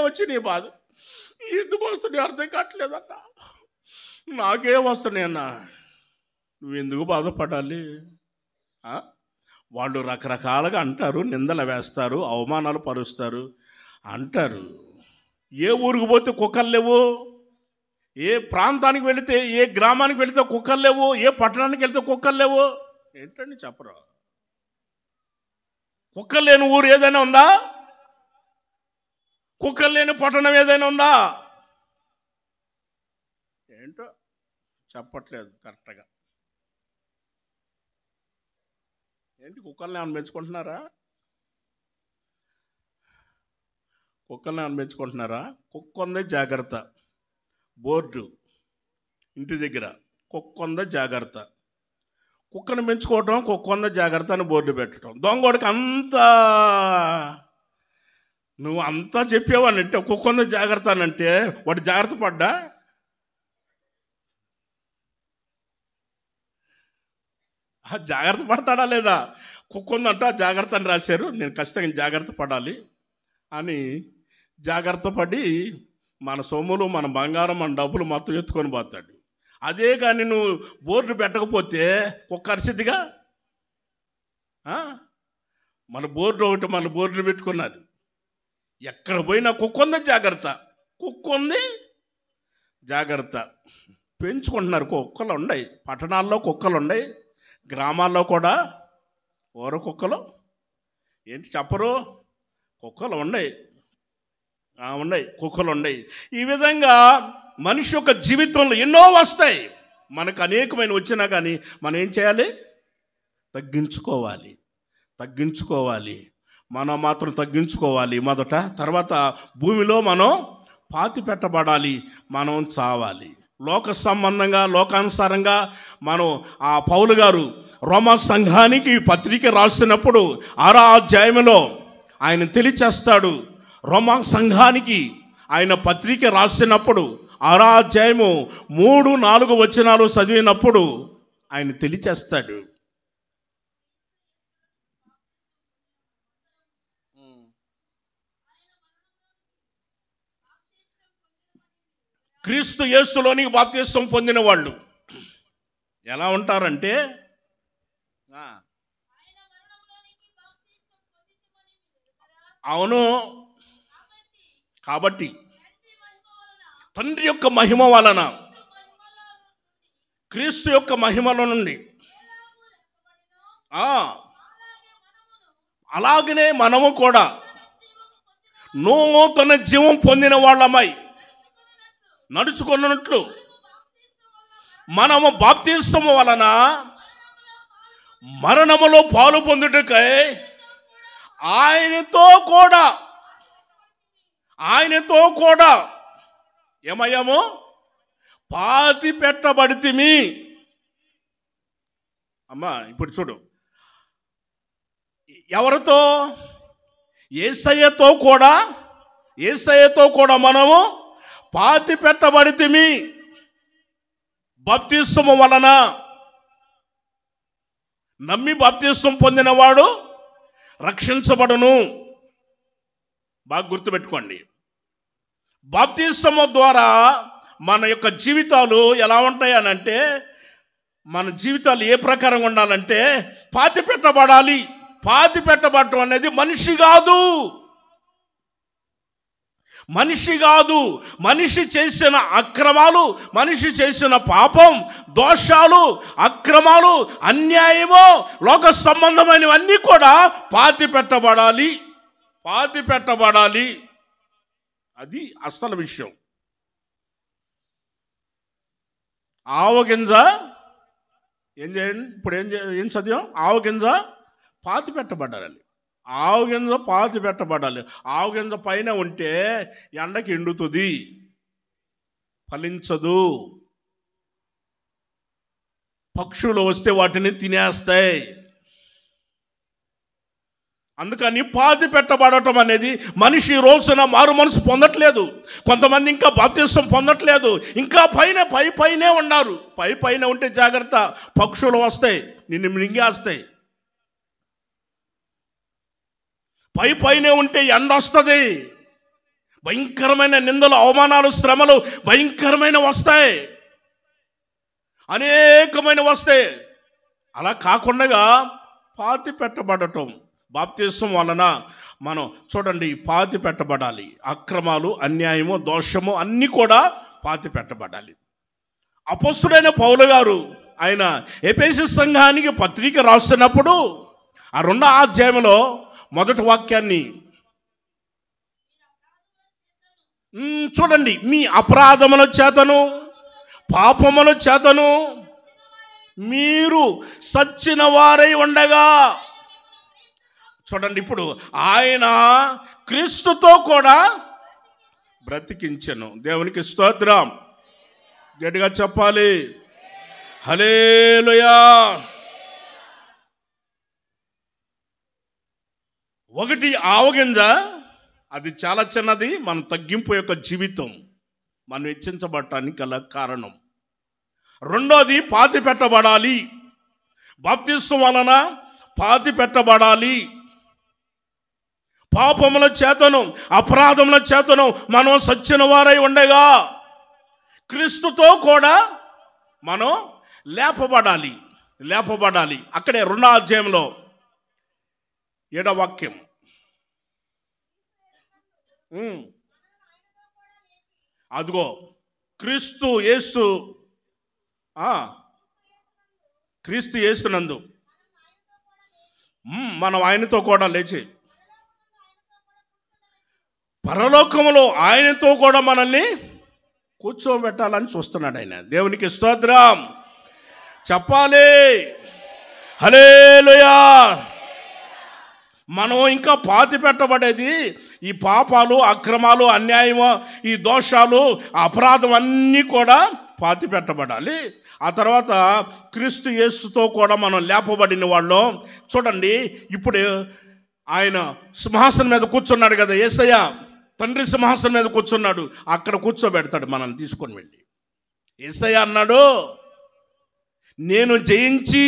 వచ్చినాయి బాధ. ఎందుకు వస్తున్నాయి అర్థం కావట్లేదన్న, నాకే వస్తున్నాయి అన్న. నువ్వెందుకు బాధపడాలి? వాళ్ళు రకరకాలుగా అంటారు, నిందలు వేస్తారు, అవమానాలు పరుస్తారు అంటారు. ఏ ఊరికి పోతే కుక్కలు లేవు, ఏ ప్రాంతానికి వెళితే, ఏ గ్రామానికి వెళితే కుక్కలు లేవు, ఏ పట్టణానికి వెళితే కుక్కలు లేవు. ఏంటండి చెప్పరా? కుక్కలు లేని ఊరు ఏదైనా ఉందా? కుక్కలు లేని పట్టణం ఏదైనా ఉందా? ఏంటో చెప్పట్లేదు కరెక్ట్గా. ఏంటి కుక్కల్ని ఏమైనా పెంచుకుంటున్నారా? కుక్కల్ని ఏమైనా పెంచుకుంటున్నారా? కుక్క ఉందే జాగ్రత్త బోర్డు ఇంటి దగ్గర, కుక్క ఉందే జాగ్రత్త. కుక్కను పెంచుకోవటం, కుక్క ఉందే జాగ్రత్త అని బోర్డు పెట్టడం. దొంగోడికి అంతా నువ్వు అంతా చెప్పేవాడిని, కుక్క ఉందే జాగ్రత్త అని అంటే వాడు జాగ్రత్త పడ్డా? జాగ్రత్త పడతాడా లేదా? కుక్క ఉందంట జాగ్రత్త అని రాశారు, నేను ఖచ్చితంగా జాగ్రత్త పడాలి అని జాగ్రత్త పడి మన సొమ్ములు, మన బంగారం, మన డబ్బులు మొత్తం ఎత్తుకొని పోతాడు. అదే కానీ నువ్వు బోర్డు పెట్టకపోతే కుక్క అరిసిద్దిగా. మన బోర్డు పెట్టుకున్నారు. ఎక్కడ పోయినా కుక్క ఉంది జాగ్రత్త, కుక్క ఉంది జాగ్రత్త. పెంచుకుంటున్నారు. కుక్కలు ఉన్నాయి, పట్టణాల్లో కుక్కలు ఉన్నాయి, గ్రామాల్లో కూడా ఊర కుక్కలు. ఏంటి చెప్పరు? కుక్కలు ఉన్నాయి, కుక్కలు ఉన్నాయి. ఈ విధంగా మనిషి యొక్క జీవితంలో ఎన్నో వస్తాయి. మనకు అనేకమైన వచ్చినా కానీ మనం ఏం చేయాలి? తగ్గించుకోవాలి. మనం మాత్రం తగ్గించుకోవాలి మొదట. తర్వాత భూమిలో మనం పాతి పెట్టబడాలి, మనం చావాలి. లోక సంబంధంగా, లోకానుసారంగా మనం ఆ పౌలు గారు రోమా సంఘానికి పత్రిక రాసినప్పుడు 6వ అధ్యాయంలో ఆయన తెలియచేస్తాడు. రోమా సంఘానికి ఆయన పత్రిక రాసినప్పుడు 6వ అధ్యాయము 3-4 వచనాలు చదివినప్పుడు ఆయన తెలియచేస్తాడు. క్రీస్తు యేసులోనికి బాప్తిసం పొందిన వాళ్ళు ఎలా ఉంటారంటే, అవును, కాబట్టి తండ్రి యొక్క మహిమ వలన, క్రీస్తు యొక్క మహిమలో నుండి అలాగనే మనము కూడా నూతన జీవం పొందిన వాళ్ళమై నడుచుకున్నట్లు మనము బాప్తిసము వలన మరణములో పాలు పొందుటకై ఆయనతో కూడా ఏమయ్యాము? పాతి పెట్టబడితిమి. అమ్మా ఇప్పుడు చూడు, ఎవరితో? యేసయ్యతో కూడా మనము పాతి పెట్టబడితిమి బాప్తిసము వలన. నమ్మి బాప్తిసం పొందినవాడు రక్షించబడును. బాగా గుర్తుపెట్టుకోండి. బాప్తిసము ద్వారా మన యొక్క జీవితాలు ఎలా ఉంటాయి అని అంటే, మన జీవితాలు ఏ ప్రకారంగా ఉండాలంటే పాతి పెట్టబడాలి. పాతి పెట్టబడటం అనేది మనిషి కాదు, మనిషి కాదు. మనిషి చేసిన అక్రమాలు, మనిషి చేసిన పాపం, దోషాలు, అక్రమాలు, అన్యాయము, లోక సంబంధమైనవన్నీ కూడా పాతి పెట్టబడాలి, పాతి పెట్టబడాలి. అది అసలు విషయం. ఆవగింజ ఏం చేయండి, ఇప్పుడు ఏం చదివాం? ఆవగింజ పాతి పెట్టబడాలి. ఆవగింజ పాతి పెట్టబడాలి. ఆవగింజ పైన ఉంటే ఎండకి ఎండుతుంది, ఫలించదు. పక్షులు వస్తే వాటిని తినేస్తాయి. అందుకని పాతి పెట్టబడటం అనేది, మనిషి ఈ రోజున మారు మనసు పొందట్లేదు. కొంతమంది ఇంకా బాప్తిసం పొందట్లేదు. ఇంకా పైనే ఉన్నారు. పైన ఉంటే జాగ్రత్త, పక్షులు వస్తాయి, నిన్ను మింగేస్తాయి. పైనే ఉంటే ఎండ వస్తుంది, భయంకరమైన నిందలు, అవమానాలు, శ్రమలు భయంకరమైన వస్తాయి, అనేకమైన వస్తాయి. అలా కాకుండా పాతి పెట్టబడటం, బాప్తిసం వలన మనం చూడండి పాతి పెట్టబడాలి. అక్రమాలు, అన్యాయము, దోషము అన్నీ కూడా పాతి పెట్టబడాలి. అపొస్తలుడైన పౌలు గారు ఆయన ఎఫెసు సంఘానికి పత్రిక రాస్తున్నప్పుడు ఆ 2వ అధ్యాయంలో మొదటి వాక్యాన్ని చూడండి. మీ అపరాధముల చేతను పాపముల చేతను మీరు సచ్చిన వారై ఉండగా. చూడండి, ఇప్పుడు ఆయన క్రీస్తుతో కూడా బ్రతికించెను. దేవునికి స్తోత్రం. గట్టిగా చెప్పాలి, హల్లెలూయా. ఒకటి ఆవగింజ, అది చాలా చిన్నది. మన తగ్గింపు యొక్క జీవితం మనం హెచ్చించబడటానికి గల కారణం. రెండోది పాతి పెట్టబడాలి. బాప్తిసం వలన పాతి పెట్టబడాలి. పాపముల చేతను, అపరాధముల చేతను మనం సచ్చిన వారై ఉండగా క్రీస్తుతో కూడా మనం లేపబడాలి. అక్కడే 2వ అధ్యాయంలో 7వ వాక్యం. అదిగో క్రీస్తు యేసునందు మనం ఆయనతో కూడా లేచి పరలోకములో ఆయనతో కూడా మనల్ని కూర్చోబెట్టాలని చూస్తున్నాడు ఆయన. దేవునికి స్తోత్రం. చెప్పాలి, హల్లెలూయా. మనం ఇంకా పాతి పెట్టబడేది ఈ పాపాలు, అక్రమాలు, అన్యాయము, ఈ దోషాలు, అపరాధం అన్నీ కూడా పాతి పెట్టబడాలి. ఆ తర్వాత క్రీస్తు యేసుతో కూడా మనం లేపబడిన వాళ్ళం. చూడండి, ఇప్పుడు ఆయన సింహాసనం మీద కూర్చున్నాడు కదా, యేసయ్య తండ్రి సింహాసనం మీద కూర్చున్నాడు. అక్కడ కూర్చోబెడతాడు మనల్ని తీసుకొని వెళ్ళి. యేసయ్య అన్నాడు, నేను జయించి,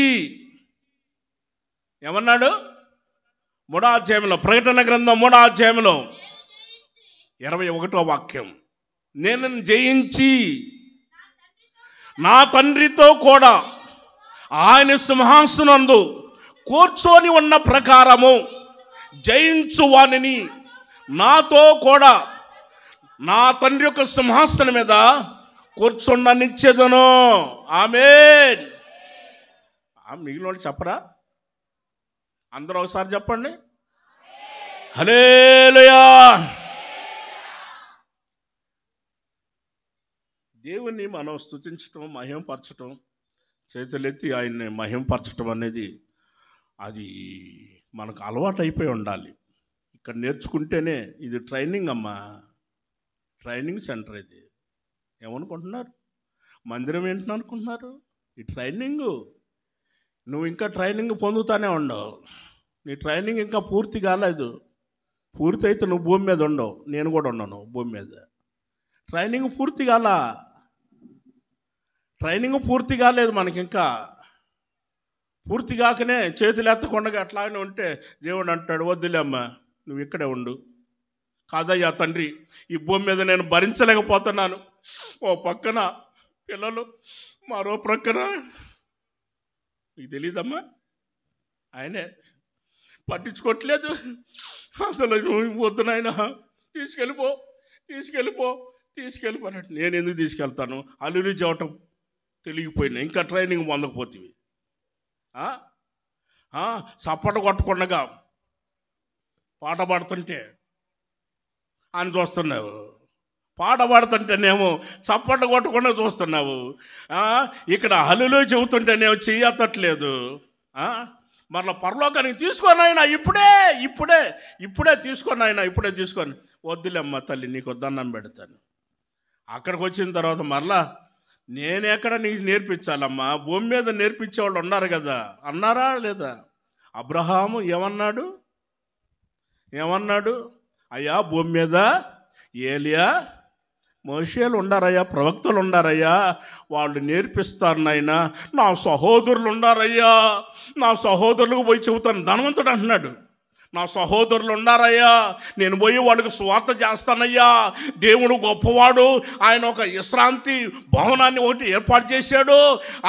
ఏమన్నాడు? 3వ అధ్యాయంలో, ప్రకటన గ్రంథం 3వ అధ్యాయంలో 21వ వాక్యం, నేను జయించి నా తండ్రితో కూడా ఆయన సింహాసనందు కూర్చొని ఉన్న ప్రకారము జయించు వానిని నాతో కూడా నా తండ్రి యొక్క సింహాసనం మీద కూర్చుండనిచ్చేదను. ఆమేన్. మిగిలిన వాళ్ళు చెప్పరా? అందరూ ఒకసారి చెప్పండి, హల్లెలూయా. దేవుణ్ణి మనం స్తుతించటం, మహిమపరచటం, చేతులెత్తి ఆయన్ని మహిమపరచటం అనేది అది మనకు అలవాటు అయిపోయి ఉండాలి. ఇక్కడ నేర్చుకుంటేనే, ఇది ట్రైనింగ్ అమ్మా, ట్రైనింగ్ సెంటర్ ఇది. ఏమనుకుంటున్నారు? మందిరం ఏంటని అనుకుంటున్నారు? ఈ ట్రైనింగు నువ్వు ఇంకా ట్రైనింగ్ పొందుతానే ఉండవు. నీ ట్రైనింగ్ ఇంకా పూర్తి కాలేదు. పూర్తి అయితే నువ్వు భూమి మీద ఉండవు, నేను కూడా ఉన్నాను భూమి మీద. ట్రైనింగ్ పూర్తి కాలేదు మనకి. ఇంకా పూర్తి కాకనే చేతులు ఎత్తకుండా అట్లాగనే ఉంటే దేవుడు అంటాడు, వద్దులేమ్మా, నువ్వు ఇక్కడే ఉండు, కాదయ్యా తండ్రి, ఈ భూమి మీద నేను భరించలేకపోతున్నాను. ఓ పక్కన పిల్లలు, మరో ప్రక్కన నీకు తెలీదమ్మా, ఆయనే పట్టించుకోవట్లేదు. అసలు నువ్వు వద్దు నాయన, తీసుకెళ్ళిపో తీసుకెళ్ళిపో తీసుకెళ్ళిపోయినట్టు. నేను ఎందుకు తీసుకెళ్తాను? అల్లుడి చెవటం తెలియపోయినా ఇంకా ట్రైనింగ్ పొందకపోతేవి. చప్పట కొట్టకుండా పాట పాడుతుంటే అని చూస్తున్నావు, పాట పాడుతుంటేనేమో చప్పట కొట్టకుండా చూస్తున్నావు. ఇక్కడ హల్లులో చెబుతుంటేనేమో చెయ్యత్తట్లేదు. మరలా పరలోకానికి తీసుకొని ఆయన ఇప్పుడే ఇప్పుడే ఇప్పుడే తీసుకొని ఆయన ఇప్పుడే తీసుకొని. వద్దులేమ్మ తల్లి, నీకు దండం పెడతాను. అక్కడికి వచ్చిన తర్వాత మరలా నేనెక్కడ నీకు నేర్పించాలమ్మా? భూమి మీద నేర్పించేవాళ్ళు ఉన్నారు కదా, అన్నారా లేదా? అబ్రహాము ఏమన్నాడు? అయ్యా భూమి మీద ఏలియా, మోషేలు ఉండారయ్యా, ప్రవక్తలు ఉండారయ్యా, వాళ్ళు నేర్పిస్తారు నాయనా. నా సహోదరులు ఉండారయ్యా, నా సహోదరులకు పోయి చెబుతాను. ధనవంతుడు అంటున్నాడు, నా సహోదరులు ఉన్నారయ్యా, నేను పోయి వాళ్ళకి స్వార్థ చేస్తానయ్యా. దేవుడు గొప్పవాడు, ఆయన ఒక విశ్రాంతి భవనాన్ని ఒకటి ఏర్పాటు చేశాడు.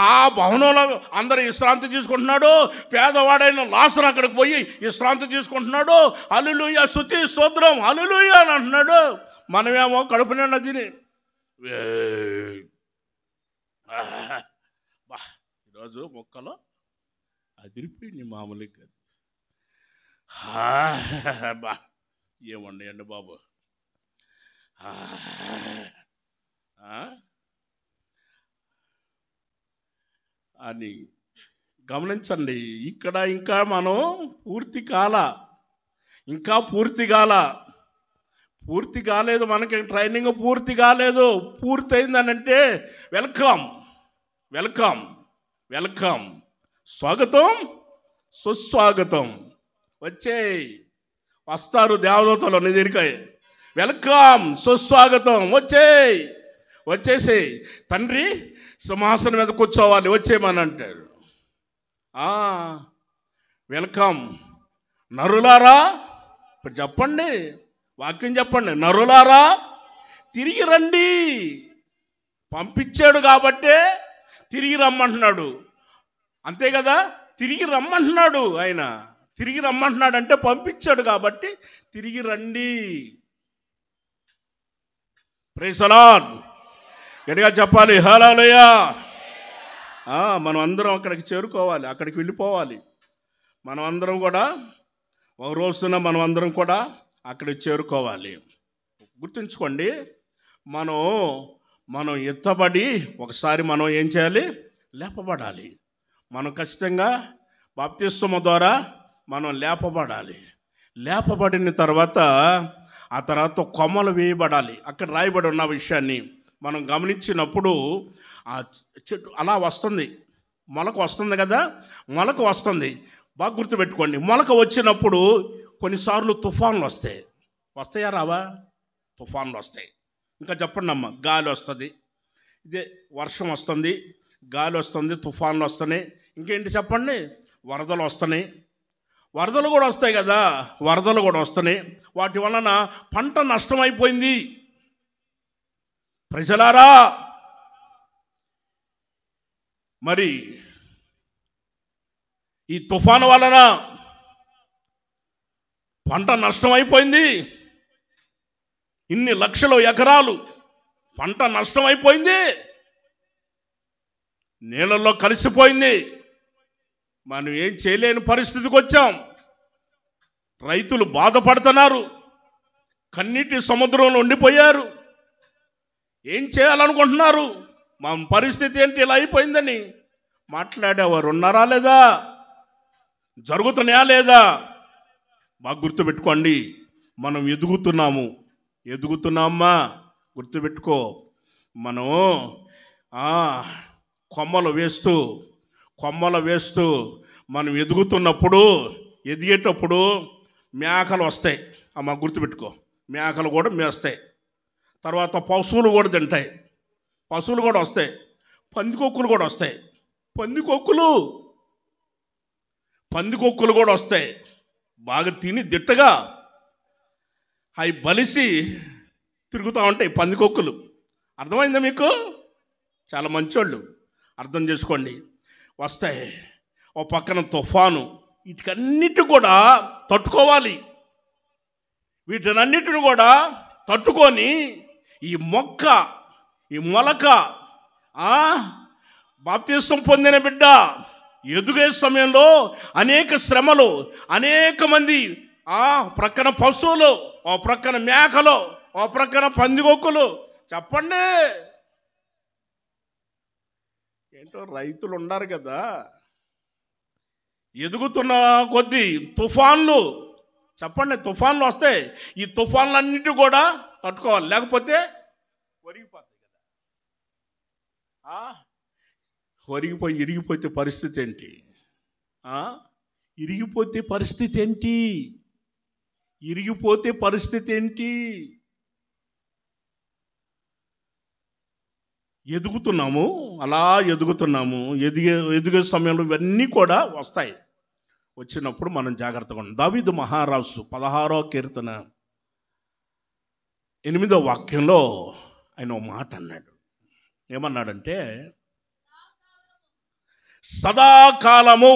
ఆ భవనంలో అందరూ విశ్రాంతి తీసుకుంటున్నాడు. పేదవాడైన లాజరు అక్కడికి పోయి విశ్రాంతి తీసుకుంటున్నాడు. హల్లెలూయా, స్తుతి స్తోత్రం, హల్లెలూయా అని అంటున్నాడు. మనమేమో కడుపు నిండా తిని ఈరోజు మొక్కలో అదిరిపోయింది మామూలుగా. బా ఏమండి బాబు, అని గమనించండి. ఇక్కడ ఇంకా మనం పూర్తి కాలేదు, మనకి ట్రైనింగ్ పూర్తి కాలేదు. పూర్తయిందనంటే వెల్కమ్, స్వాగతం సుస్వాగతం, వస్తారు దేవదూతలు నీ దగ్గరికి. వెల్కమ్ సుస్వాగతం, వచ్చేసి తండ్రి సింహాసనం మీద కూర్చోవాలి, వచ్చేయమని అంటాడు. వెల్కమ్ నరులారా, ఇప్పుడు చెప్పండి, వాక్యం చెప్పండి. నరులారా తిరిగి రండి. పంపించాడు కాబట్టే తిరిగి రమ్మంటున్నాడు, అంతే కదా? తిరిగి రమ్మంటున్నాడు ఆయన. తిరిగి రమ్మంటున్నాడు అంటే పంపించాడు కాబట్టి తిరిగి రండి. ప్రైజ్ ది లార్డ్, గట్టిగా చెప్పాలి హల్లెలూయా. మనం అందరం అక్కడికి చేరుకోవాలి, అక్కడికి వెళ్ళిపోవాలి. మనం అందరం కూడా ఒక రోజున మనం అందరం కూడా అక్కడికి చేరుకోవాలి. గుర్తుంచుకోండి, మనం ఎత్తబడి ఒకసారి మనం ఏం చేయాలి? లేపబడాలి. మనం ఖచ్చితంగా బాప్తిస్మము ద్వారా మనం లేపబడాలి. లేపబడిన తర్వాత ఆ తర్వాత కొమ్మలు వేయబడాలి. అక్కడ రాయబడి ఉన్న విషయాన్ని మనం గమనించినప్పుడు ఆ చెట్టు అలా వస్తుంది, మొలక వస్తుంది కదా, మొలక వస్తుంది. బాగా గుర్తుపెట్టుకోండి, మొలక వచ్చినప్పుడు కొన్నిసార్లు తుఫాన్లు వస్తాయా రావా? తుఫాన్లు వస్తాయి. ఇంకా చెప్పండి అమ్మ, గాలి వస్తుంది, ఇదే వర్షం వస్తుంది, గాలి వస్తుంది, తుఫాన్లు వస్తున్నాయి. ఇంకేంటి చెప్పండి? వరదలు వస్తున్నాయి. వరదలు కూడా వస్తాయి కదా, వరదలు కూడా వస్తున్నాయి. వాటి వలన పంట నష్టమైపోయింది. ప్రజలారా, మరి ఈ తుఫాను వలన పంట నష్టమైపోయింది. ఇన్ని లక్షల ఎకరాలు పంట నష్టమైపోయింది, నీళ్ళల్లో కలిసిపోయింది. మనం ఏం చేయలేని పరిస్థితికి వచ్చాం. రైతులు బాధపడుతున్నారు, కన్నీటి సముద్రంలో ఉండిపోయారు. ఏం చేయాలనుకుంటున్నారు? మా పరిస్థితి ఏంటి ఇలా అయిపోయిందని మాట్లాడేవారు ఉన్నారా లేదా? జరుగుతున్నాయా లేదా? బాగా గుర్తుపెట్టుకోండి, మనం ఎదుగుతున్నామా? గుర్తుపెట్టుకో, మనం కొమ్మలు వేస్తూ మనం ఎదిగేటప్పుడు మేకలు వస్తాయి. అమ్మ గుర్తుపెట్టుకో, మేకలు కూడా మేస్తాయి. తర్వాత పశువులు కూడా తింటాయి, పశువులు కూడా వస్తాయి. పందికొక్కులు కూడా వస్తాయి, పందికొక్కులు కూడా వస్తాయి. బాగా తిని దిట్టగా అవి బలిసి తిరుగుతూ ఉంటాయి పందికొక్కులు. అర్థమైందా మీకు? చాలా మంచోళ్ళు, అర్థం చేసుకోండి. వస్తాయి. ఓ పక్కన తుఫాను, వీటికన్నిటి కూడా తట్టుకోవాలి. వీటినన్నిటిని కూడా తట్టుకొని ఈ మొక్క, ఈ మొలక, బాప్తిసం పొందిన బిడ్డ ఎదుగే సమయంలో అనేక శ్రమలు, అనేక మంది, ప్రక్కన పశువులు, ఓ ప్రక్కన మేకలు, ఓ ప్రక్కన పందికొక్కులు. చెప్పండి, ఏంటో రైతులు ఉన్నారు కదా, ఎదుగుతున్న కొద్దీ తుఫాన్లు, చెప్పండి, తుఫాన్లు వస్తాయి. ఈ తుఫాన్లన్నిటి కూడా తట్టుకోవాలి, లేకపోతే ఒరిగిపోతాయి కదా. ఇరిగిపోతే పరిస్థితి ఏంటి? ఇరిగిపోతే పరిస్థితి ఏంటి? ఇరిగిపోతే పరిస్థితి ఏంటి? ఎదుగుతున్నాము, అలా ఎదుగుతున్నాము. ఎదిగే సమయంలో ఇవన్నీ కూడా వస్తాయి. వచ్చినప్పుడు మనం జాగ్రత్తగా ఉన్నాం. దావీదు మహారాజు 16వ కీర్తన 8వ వాక్యంలో ఆయన ఒక మాట అన్నాడు. ఏమన్నాడంటే, సదాకాలము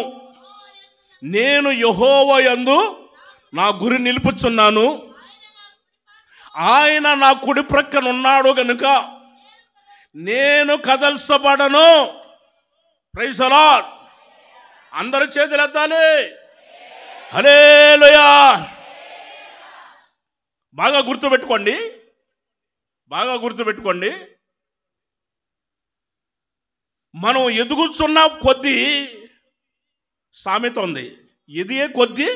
నేను యెహోవా యందు నా గురి నిలుపుచున్నాను, ఆయన నా కుడి ప్రక్కన ఉన్నాడు గనుక నేను కదల్చబడను. Praise the lord. అందరూ చేతులు ఎత్తాలి. హల్లెలూయా. బాగా గుర్తుపెట్టుకోండి, బాగా గుర్తుపెట్టుకోండి. మనం ఎదుగుతున్న కొద్దీ సామెత ఉంది, ఎదిగే కొద్దీ,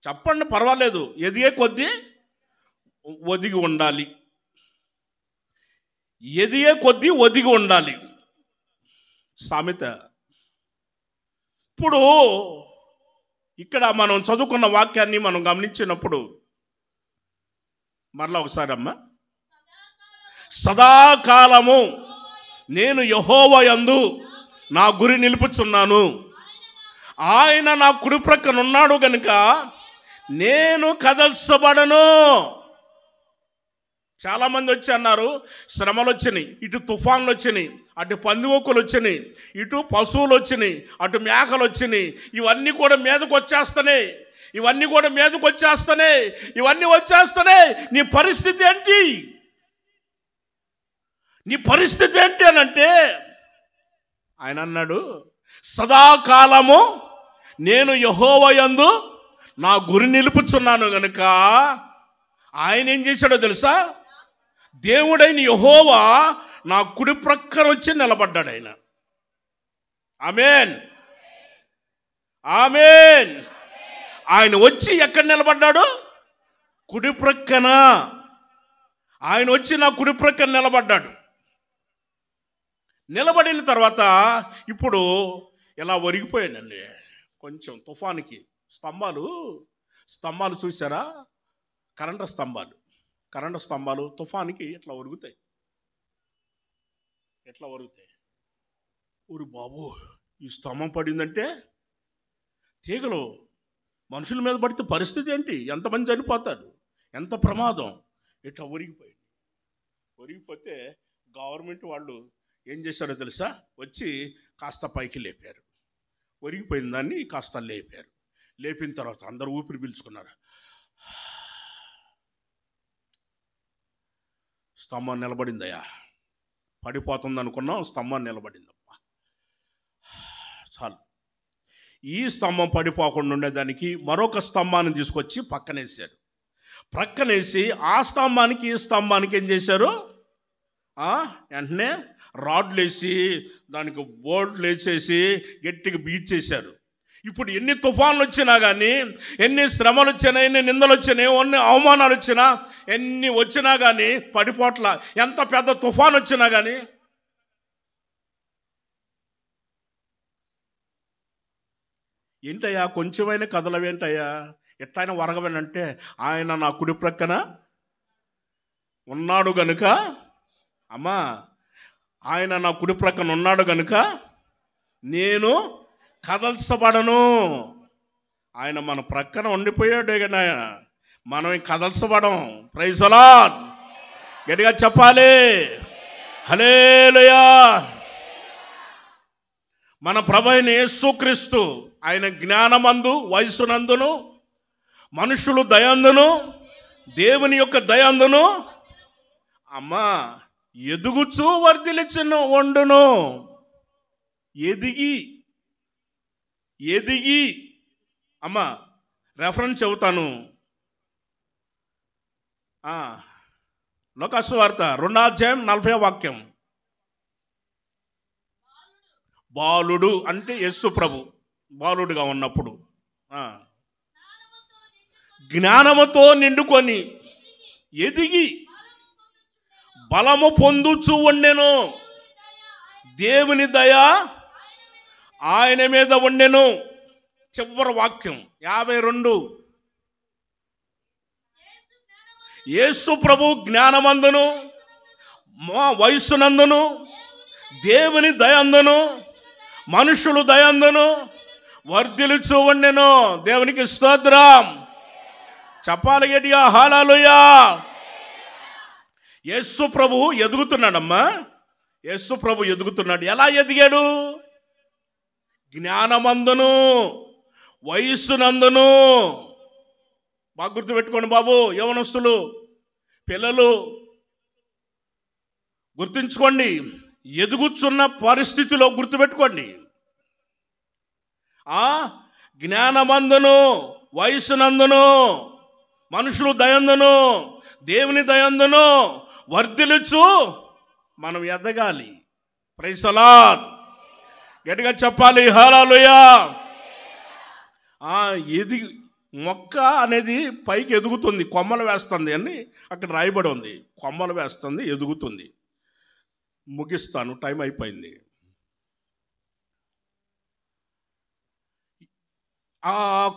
చెప్పండి పర్వాలేదు, ఎదిగే కొద్దీ ఒదిగి ఉండాలి. ఎదిగే కొద్దీ ఒదిగి ఉండాలి సామెత. ఇప్పుడు ఇక్కడ మనం చదువుకున్న వాక్యాన్ని మనం గమనించినప్పుడు మరలా ఒకసారి అమ్మ, సదాకాలము నేను యెహోవా యందు నా గురి నిలుపుచున్నాను, ఆయన నా కుడి ప్రక్కన ఉన్నాడు గనుక నేను కదల్చబడను. చాలామంది వచ్చి అన్నారు, శ్రమలు వచ్చినాయి, ఇటు తుఫాన్లు వచ్చినాయి, అటు పందికొక్కులు వచ్చినాయి, ఇటు పశువులు వచ్చినాయి, అటు మేకలు వచ్చినాయి. ఇవన్నీ కూడా మీదకు వచ్చేస్తున్నాయి, ఇవన్నీ కూడా మీదకు వచ్చేస్తున్నాయి, ఇవన్నీ వచ్చేస్తున్నాయి. నీ పరిస్థితి ఏంటి? నీ పరిస్థితి ఏంటి అని అంటే, ఆయన అన్నాడు, సదాకాలము నేను యెహోవా యందు నా గురి నిలుపుచున్నాను గనుక. ఆయన ఏం చేశాడో తెలుసా? దేవుడైన యెహోవా నా కుడి ప్రక్కన వచ్చి నిలబడ్డాడు. ఆయన ఆమేన్, ఆమేన్. ఆయన వచ్చి ఎక్కడ నిలబడ్డాడు? కుడి ప్రక్కన. ఆయన వచ్చి నా కుడి ప్రక్కన నిలబడ్డాడు. నిలబడిన తర్వాత ఇప్పుడు ఇలా ఒరిగిపోయానండి కొంచెం తుఫానికి. స్తంభాలు చూసారా? కరెంటు స్తంభాలు తుఫానికి ఎట్లా ఒరుగుతాయి, ఎట్లా ఒరుగుతాయి. ఊరి బాబు, ఈ స్తంభం పడిందంటే తీగలు మనుషుల మీద పడితే పరిస్థితి ఏంటి? ఎంతమంది చనిపోతారు, ఎంత ప్రమాదం. ఇట్లా ఒరిగిపోతే గవర్నమెంట్ వాళ్ళు ఏం చేశారో తెలుసా? వచ్చి కాస్త పైకి లేపారు, ఒరిగిపోయిన దాన్ని కాస్త లేపారు. లేపిన తర్వాత అందరూ ఊపిరి పీల్చుకున్నారు. స్తంభం నిలబడిందయ్యా, పడిపోతుంది అనుకున్నాం, స్తంభం నిలబడిందమ్మా, చాలు. ఈ స్తంభం పడిపోకుండా ఉండేదానికి మరొక స్తంభాన్ని తీసుకొచ్చి పక్కనేసారు. ప్రక్కనేసి ఆ స్తంభానికి ఈ స్తంభానికి ఏం చేశారు? వెంటనే రాడ్లు వేసి దానికి బోల్ట్లు వేసేసి గట్టిగా బీచేశారు. ఇప్పుడు ఎన్ని తుఫాన్లు వచ్చినా కానీ, ఎన్ని శ్రమలు వచ్చినా, ఎన్ని నిందలు వచ్చినా, ఎన్ని అవమానాలు వచ్చినా, ఎన్ని వచ్చినా కానీ పడిపోట్ల. ఎంత పెద్ద తుఫాన్ వచ్చినా కానీ ఏంటయ్యా కొంచెమైనా కదలవేంటయ్యా, ఎట్లయినా వరగవేనంటే, ఆయన నా కుడి ప్రక్కన ఉన్నాడు గనుక, అమ్మా ఆయన నా కుడి ప్రక్కన ఉన్నాడు గనుక నేను కదల్చబడను. ఆయన మన ప్రక్కన ఉండిపోయాడు. ఆయన మనం కదల్చబడం. Praise the Lord. గట్టిగా చెప్పాలి హల్లెలూయా. మన ప్రభువైన యేసుక్రీస్తు ఆయన జ్ఞానమందు వయసునందును మనుషులు దయందును దేవుని యొక్క దయందును అమ్మా ఎదుగుచూ వర్ధిల్చును వండును. ఎదిగి అమ్మా రెఫరెన్స్ చెబుతాను. లోకాసు వార్త 2:40 బాలుడు అంటే యేసు ప్రభు బాలుడుగా ఉన్నప్పుడు జ్ఞానముతో నిండుకొని ఎదిగి బలము పొందుచూ ఉండెను. దేవుని దయ ఆయన మీద ఉండెను. చివరి వాక్యం 52. యేసు ప్రభు జ్ఞానమందును వయస్సునందును దేవుని దయందును మనుషులు దయందును వర్ధిల్లుచూ ఉండెను. దేవునికి స్తోత్రం. చెప్పాలి గట్టిగా హల్లెలూయా. యేసు ప్రభు ఎదుగుతున్నాడమ్మా. యేసు ప్రభు ఎదుగుతున్నాడు. ఎలా ఎదిగాడు? జ్ఞానమందును వయస్సునందును. బాగా గుర్తుపెట్టుకోండి బాబు, యవనస్తులు పిల్లలు గుర్తుంచుకోండి. ఎదుగుతున్న పరిస్థితిలో గుర్తుపెట్టుకోండి. జ్ఞానమందును వయస్సునందును మనుషులు దయందును దేవుని దయందును వర్ధిల్లుచు మనం ఎదగాలి. Praise the Lord. గట్టిగా చెప్పాలి హల్లెలూయా. ఎదిగి మొక్క అనేది పైకి ఎదుగుతుంది, కొమ్మలు వేస్తుంది అని అక్కడ రాయబడి ఉంది. కొమ్మలు వేస్తుంది, ఎదుగుతుంది. ముగిస్తాను, టైం అయిపోయింది.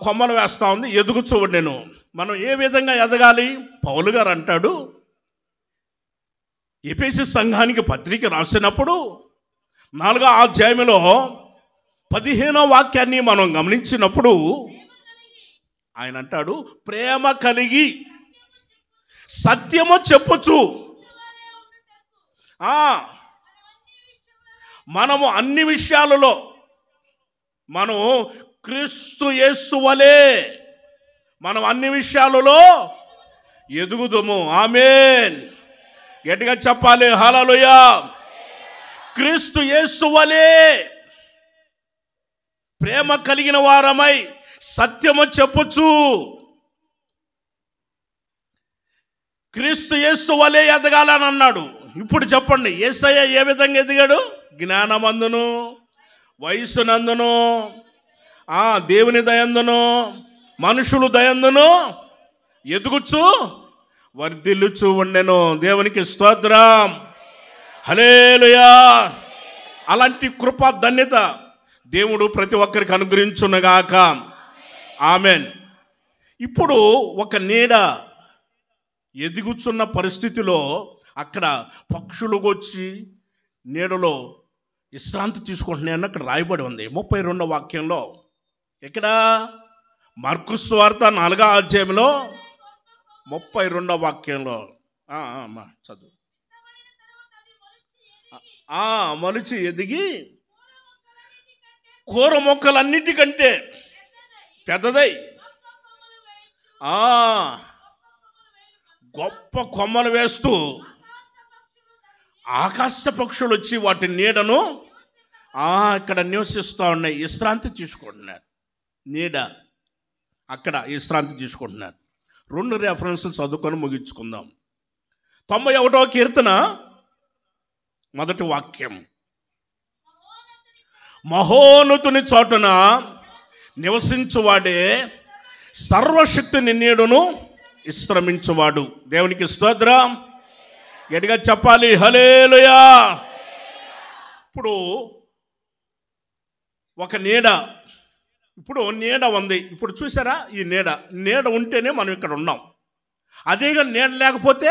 కొమ్మలు వేస్తూ ఉంది, ఎదుగుచూ నేను. మనం ఏ విధంగా ఎదగాలి? పౌలు గారు అంటాడు, ఎఫెసీ సంఘానికి పత్రిక రాసినప్పుడు 4వ అధ్యాయంలో 15వ వాక్యాన్ని మనం గమనించినప్పుడు ఆయన అంటాడు, ప్రేమ కలిగి సత్యము చెప్పుచు మనము అన్ని విషయాలలో మనం క్రీస్తు యేసు వలె మనం అన్ని విషయాలలో ఎదుగుదాము. ఆమేన్. గట్టిగా చెప్పాలి హల్లెలూయా. క్రీస్తు యేసు వలె ప్రేమ కలిగిన వారమై సత్యము చెప్పుచు క్రీస్తు యేసు వలె ఎదగాలని అన్నాడు. ఇప్పుడు చెప్పండి, యేసయ్య ఏ విధంగా ఎదిగాడు? జ్ఞానమందును వయస్సునందును దేవుని దయందును మనుషులు దయందును ఎదుగుచు వర్ధిల్లుచు ఉండెను. దేవునికి స్తోత్రం. హల్లెలూయా. అలాంటి కృప ధన్యత దేవుడు ప్రతి ఒక్కరికి అనుగ్రహించునుగాక. ఆమెన్. ఇప్పుడు ఒక నీడ ఎదుగుచున్న పరిస్థితిలో అక్కడ పక్షులు వచ్చి నీడలో విశ్రాంతి తీసుకుంటున్నాయని అక్కడ రాయబడి ఉంది 32వ వాక్యంలో. ఇక్కడ మార్కు సువార్త 4వ అధ్యాయంలో 32వ వాక్యంలో చదువు. మొలిచి ఎదిగి కూర మొక్కలన్నిటికంటే పెద్దదై గొప్ప కొమ్మలు వేస్తూ ఆకాశ పక్షులు వచ్చి వాటి నీడను ఇక్కడ నివసిస్తూ ఉన్నాయి, విశ్రాంతి తీసుకుంటున్నారు. నీడ అక్కడ విశ్రాంతి తీసుకుంటున్నారు. 2 రెఫరెన్స్లు చదువుకొని ముగించుకుందాం. 91వ కీర్తన 1వ వాక్యం, మహోన్నతుని చోటున నివసించువాడే సర్వశక్తిని నీడను విశ్రమించువాడు. దేవునికి స్తోత్రం. గట్టిగా చెప్పాలి హల్లెలూయా. ఇప్పుడు ఒక నీడ, ఇప్పుడు నీడ ఉంది. ఇప్పుడు చూసారా, ఈ నీడ ఉంటేనే మనం ఇక్కడ ఉన్నాం. అదేగా నీడ లేకపోతే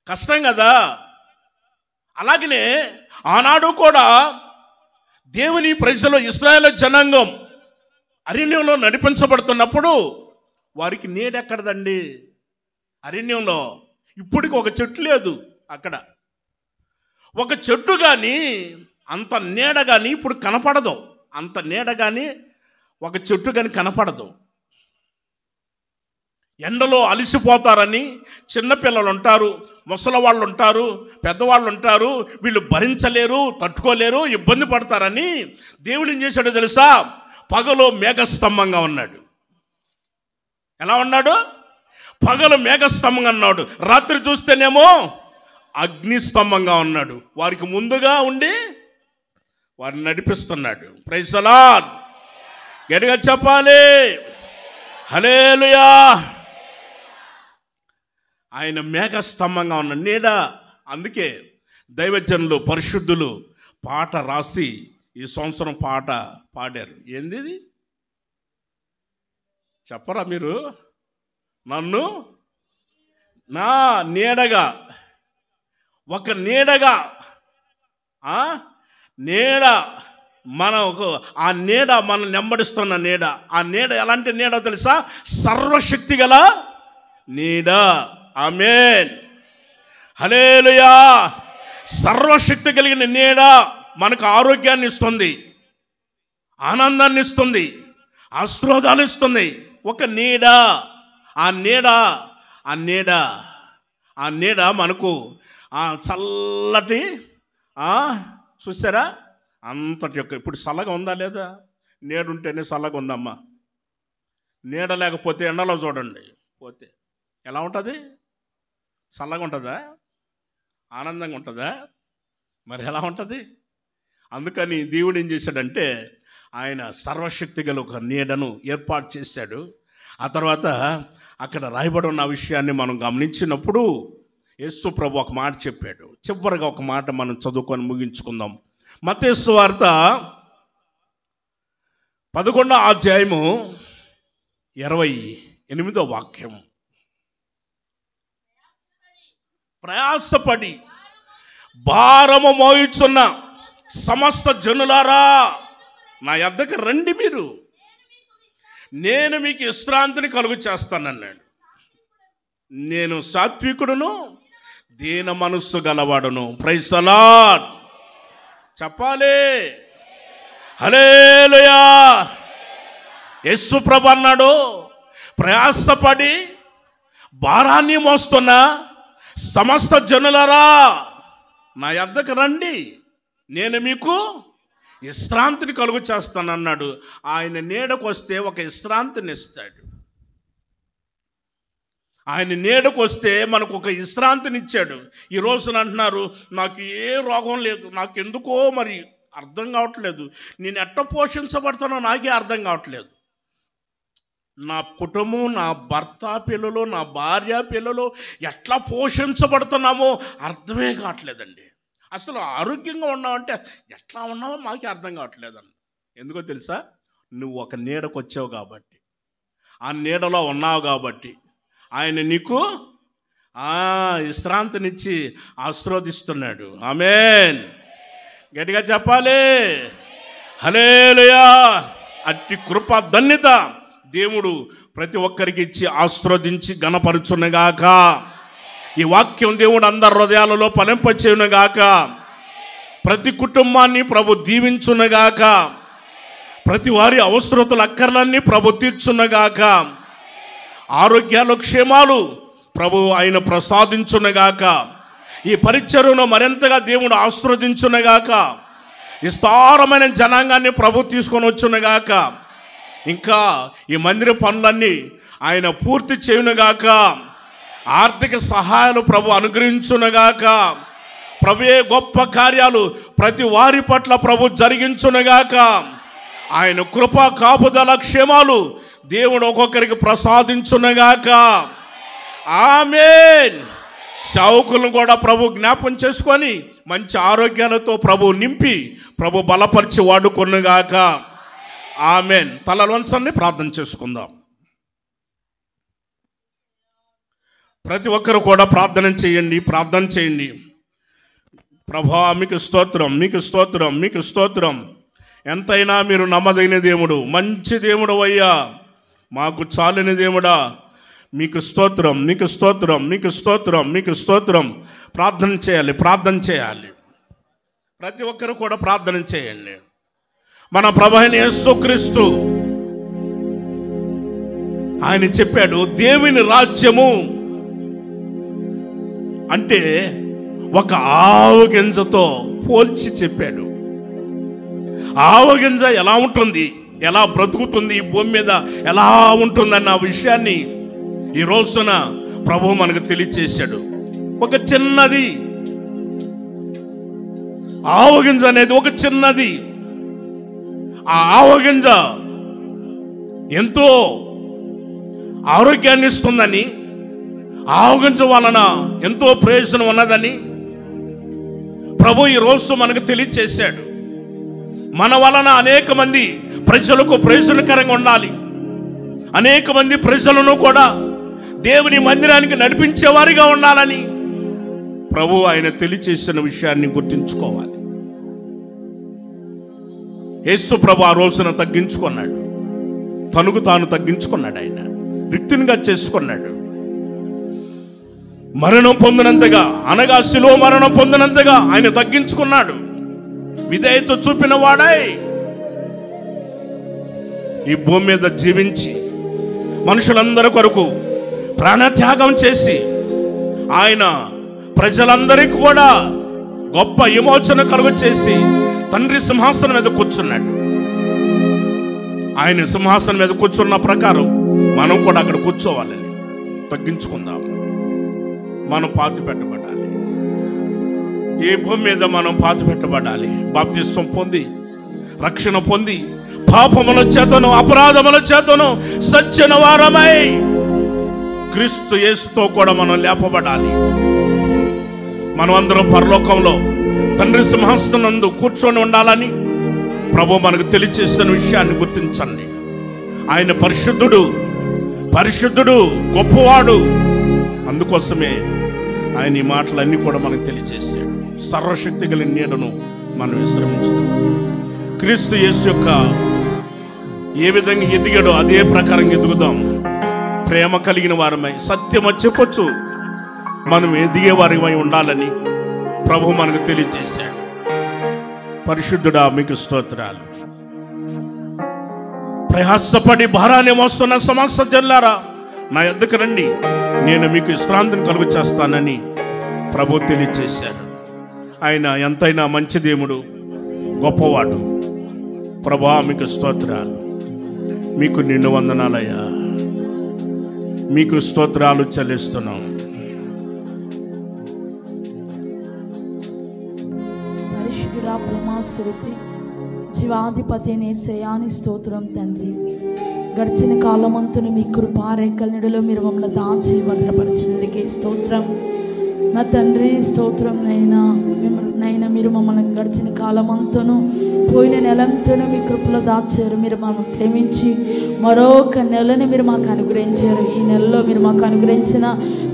కష్టం కదా. అలాగనే ఆనాడు కూడా దేవుని ప్రజలు ఇశ్రాయేలు జనాంగం అరణ్యంలో నడిపించబడుతున్నప్పుడు వారికి నీడెక్కడదండి? అరణ్యంలో ఇప్పటికి ఒక చెట్టు లేదు అక్కడ. ఒక చెట్టు కానీ అంత నీడ కానీ ఇప్పుడు కనపడదు. అంత నీడ కానీ ఒక చెట్టు కానీ కనపడదు. ఎండలో అలసిపోతారని చిన్నపిల్లలు ఉంటారు, ముసలివాళ్ళు ఉంటారు, పెద్దవాళ్ళు ఉంటారు, వీళ్ళు భరించలేరు, తట్టుకోలేరు, ఇబ్బంది పడతారని దేవుడు ఏం చేశాడో తెలుసా? పగలు మేఘస్తంభంగా ఉన్నాడు. ఎలా ఉన్నాడు? పగలు మేఘస్తంభంగా ఉన్నాడు, రాత్రి చూస్తేనేమో అగ్నిస్తంభంగా ఉన్నాడు. వారికి ముందుగా ఉండి వారిని నడిపిస్తున్నాడు. Praise the Lord. గట్టిగా చెప్పాలి హల్లెలూయా. ఆయన మేఘస్తంభంగా ఉన్న నీడ. అందుకే దైవజనులు పరిశుద్ధులు పాట రాసి ఈ సంవత్సరం పాట పాడారు. ఏంది ఇది? చెప్పరా మీరు? నన్ను నా నీడగా, ఒక నీడగా, నీడ మనకు, ఆ నీడ మనం నెమ్మడిస్తున్న నీడ. ఆ నీడ ఎలాంటి నీడ తెలుసా? సర్వశక్తి గల నీడ. ఆమేన్, హల్లెలూయా. సర్వశక్తి కలిగిన నీడ మనకు ఆరోగ్యాన్ని ఇస్తుంది, ఆనందాన్ని ఇస్తుంది, ఆశీర్వాదాలు ఇస్తుంది. ఒక నీడ. ఆ నీడ ఆ నీడ ఆ నీడ మనకు చల్లటి చూసారా అంతటి యొక్క. ఇప్పుడు చల్లగా ఉందా లేదా? నీడుంటేనే చల్లగా ఉందమ్మా. నీడ లేకపోతే ఎండలో చూడండి పోతే ఎలా ఉంటుంది? చల్లగా ఉంటుందా? ఆనందంగా ఉంటుందా? మరి ఎలా ఉంటుంది? అందుకని దేవుడు ఏం చేశాడంటే ఆయన సర్వశక్తి గల ఒక నీడను ఏర్పాటు చేశాడు. ఆ తర్వాత అక్కడ రాయబడి ఉన్న విషయాన్ని మనం గమనించినప్పుడు యేసు ప్రభు ఒక మాట చెప్పాడు. చివరిగా ఒక మాట మనం చదువుకొని ముగించుకుందాం. మత్తయి సువార్త 11వ అధ్యాయము 28వ వాక్యం. ప్రయాసపడి భారము మోయుచున్న సమస్త జనులారా నా యొద్దకు రండి, మీరు నేను మీకు విశ్రాంతిని కలుగు చేస్తానన్నాడు. నేను సాత్వికుడును, దీన మనస్సు గలవాడును. Praise the lord. చెప్పాలి హల్లెలూయా. యేసు ప్రభు అన్నాడు, ప్రయాసపడి భారాన్ని మోస్తున్న సమస్త జనులారా నా యొద్దకు రండి, నేను మీకు విశ్రాంతిని కలుగు చేస్తానన్నాడు. ఆయన నీడకు వస్తే ఒక విశ్రాంతిని ఇస్తాడు. ఆయన నీడకు వస్తే మనకు ఒక విశ్రాంతిని ఇచ్చాడు. ఈ రోజున అంటున్నారు, నాకు ఏ రోగం లేదు, నాకు ఎందుకో మరి అర్థం కావట్లేదు, నేను ఎట్ట పోషించబడతానో నాకే అర్థం కావట్లేదు, నా కుటుంబం, నా భర్త పిల్లలు, నా భార్య పిల్లలు ఎట్లా పోషించబడుతున్నామో అర్థమే కావట్లేదండి. అసలు ఆరోగ్యంగా ఉన్నావంటే ఎట్లా ఉన్నావో మాకే అర్థం కావట్లేదండి. ఎందుకో తెలుసా? నువ్వు ఒక నీడకు వచ్చావు కాబట్టి, ఆ నీడలో ఉన్నావు కాబట్టి ఆయన నీకు విశ్రాంతినిచ్చి ఆశీర్వదిస్తున్నాడు. ఆమేన్, గట్టిగా చెప్పాలి హల్లెలూయా. అట్టి కృప ధన్యత దేవుడు ప్రతి ఒక్కరికి ఇచ్చి ఆశీర్వదించి ఘనపరచునుగాక. ఈ వాక్యం దేవుడు అందరి హృదయాలలో ఫలింపచేయునుగాక. ప్రతి కుటుంబాన్ని ప్రభు దీవించునుగాక. ప్రతి వారి అవసరతలు అక్కర్లన్నీ ప్రభు తీర్చునుగాక. ఆరోగ్యాలు క్షేమాలు ప్రభు ఆయన ప్రసాదించునుగాక. ఈ పరిచర్యను మరింతగా దేవుడు ఆశీర్వదించునుగాక. విస్తారమైన జనాంగాన్ని ప్రభు తీసుకొని వచ్చునుగాక. ఇంకా ఈ మందిర పనులన్నీ ఆయన పూర్తి చేయునుగాక. ఆర్థిక సహాయాలు ప్రభు అనుగ్రహించునుగాక. ప్రభుయే గొప్ప కార్యాలు ప్రతి వారి పట్ల ప్రభు జరిగించునుగాక. ఆయన కృపా కాపుదల క్షేమాలు దేవుడు ఒక్కొక్కరికి ప్రసాదించునుగాక. ఆమేన్. సేవకులను కూడా ప్రభు జ్ఞాపం చేసుకొని మంచి ఆరోగ్యాలతో ప్రభు నింపి ప్రభు బలపరిచి వాడుకొనుగాక. ఆమేన్. తలలు వంచండి, ప్రార్థన చేసుకుందాం. ప్రతి ఒక్కరు కూడా ప్రార్థన చేయండి, ప్రార్థన చేయండి. ప్రభా మీకు స్తోత్రం, మీకు స్తోత్రం, మీకు స్తోత్రం. ఎంతైనా మీరు నమ్మదగిన దేవుడు, మంచి దేవుడు అయ్యా. మాకు చాలిన దేవుడా మీకు స్తోత్రం, మీకు స్తోత్రం, మీకు స్తోత్రం, మీకు స్తోత్రం. ప్రార్థన చేయాలి, ప్రార్థన చేయాలి. ప్రతి ఒక్కరు కూడా ప్రార్థన చేయండి. మన ప్రభువైన యేసుక్రీస్తు ఆయన చెప్పాడు, దేవుని రాజ్యము అంటే ఒక ఆవు గింజతో పోల్చి చెప్పాడు. ఆవు గింజ ఎలా ఉంటుంది, ఎలా బ్రతుకుతుంది, ఈ భూమి మీద ఎలా ఉంటుందన్న విషయాన్ని ఈ రోజున ప్రభువు మనకు తెలియచేశాడు. ఒక చిన్నది ఆవు గింజ అనేది ఒక చిన్నది. ఆ ఆవు గింజ ఎంతో ఆరోగ్యాన్ని ఇస్తుందని, ఆవు గింజ వలన ఎంతో ప్రయోజనం ఉన్నదని ప్రభు ఈ రోజు మనకు తెలియచేశాడు. మన వలన అనేక మంది ప్రజలకు ప్రయోజనకరంగా ఉండాలి, అనేక మంది ప్రజలను కూడా దేవుని మందిరానికి నడిపించేవారిగా ఉండాలని ప్రభు ఆయన తెలియచేసిన విషయాన్ని గుర్తుంచుకోవాలి. యేసు ప్రభు ఆ రోజున తగ్గించుకున్నాడు, తనకు తాను తగ్గించుకున్నాడు. ఆయన వ్యక్తినిగా చేసుకున్నాడు. మరణం పొందినంతగా, అనగా శిలువ మరణం పొందినంతగా ఆయన తగ్గించుకున్నాడు. విధేయత చూపిన వాడై ఈ భూమి మీద జీవించి మనుషులందరి కొరకు ప్రాణత్యాగం చేసి ఆయన ప్రజలందరికీ కూడా గొప్ప విమోచన కలుగ చేసి తండ్రి సింహాసనం మీద కూర్చున్నాడు. ఆయన సింహాసనం మీద కూర్చున్న ప్రకారం మనం కూడా అక్కడ కూర్చోవాలని తగ్గించుకుందాం. మనం పాతి పెట్టబడాలి, ఈ భూమి మీద మనం పాతి పెట్టబడాలి. బాప్తిస్వం పొంది రక్షణ పొంది పాపముల చేతను అపరాధముల చేతను సచ్చిన వారమై క్రీస్తు యేసుతో కూడా మనం లేపబడాలి. మనం అందరం పరలోకంలో తండ్రి సింహాసనం నందు కూర్చొని ఉండాలని ప్రభు మనకు తెలియచేసిన విషయాన్ని గుర్తించండి. ఆయన పరిశుద్ధుడు, పరిశుద్ధుడు, గొప్పవాడు. అందుకోసమే ఆయన ఈ మాటలన్నీ కూడా మనకు తెలియచేశాడు. సర్వశక్తి కలిగిన నీడను మనం విశ్రమించుదాం. క్రీస్తు యేసు యొక్క ఏ విధంగా ఎదిగాడో అదే ప్రకారంగా ఎదుగుదాం. ప్రేమ కలిగిన వారమై సత్యమ చెప్పొచ్చు మనం ఎదిగే వారిమై ఉండాలని ప్రభు మనకు తెలియజేశాడు. పరిశుద్ధుడా మీకు స్తోత్రాలు. ప్రయాసపడి భారాన్ని మోస్తున్న సమస్త జనులారా నా యొద్దకు రండి, నేను మీకు విశ్రాంతిని కలుగు చేస్తానని ప్రభు తెలియజేశారు. ఆయన ఎంతైనా మంచి దేవుడు, గొప్పవాడు. ప్రభా మీకు స్తోత్రాలు, మీకు నిండు వందనాలయ్యా, మీకు స్తోత్రాలు చెల్లిస్తున్నాం. పరిశుద్ధుడా, ప్రేమాస్వరూపి, జీవాధిపతి యేసయ్యాని స్తోత్రం తండ్రి. గడిచిన కాలమంతును మీ కృపారేఖల నీడలో మీరు మమ్మల్ని దాచి భద్రపరిచినందుకే స్తోత్రం నా తండ్రి. స్తోత్రం నైనా మీరు మమ్మల్ని గడిచిన కాలమంతోనూ పోయిన నెలంతోనూ మీ కృపలో దాచారు. మీరు మమ్మల్ని ప్రేమించి మరొక నెలని మీరు మాకు అనుగ్రహించారు. ఈ నెలలో మీరు మాకు అనుగ్రహించిన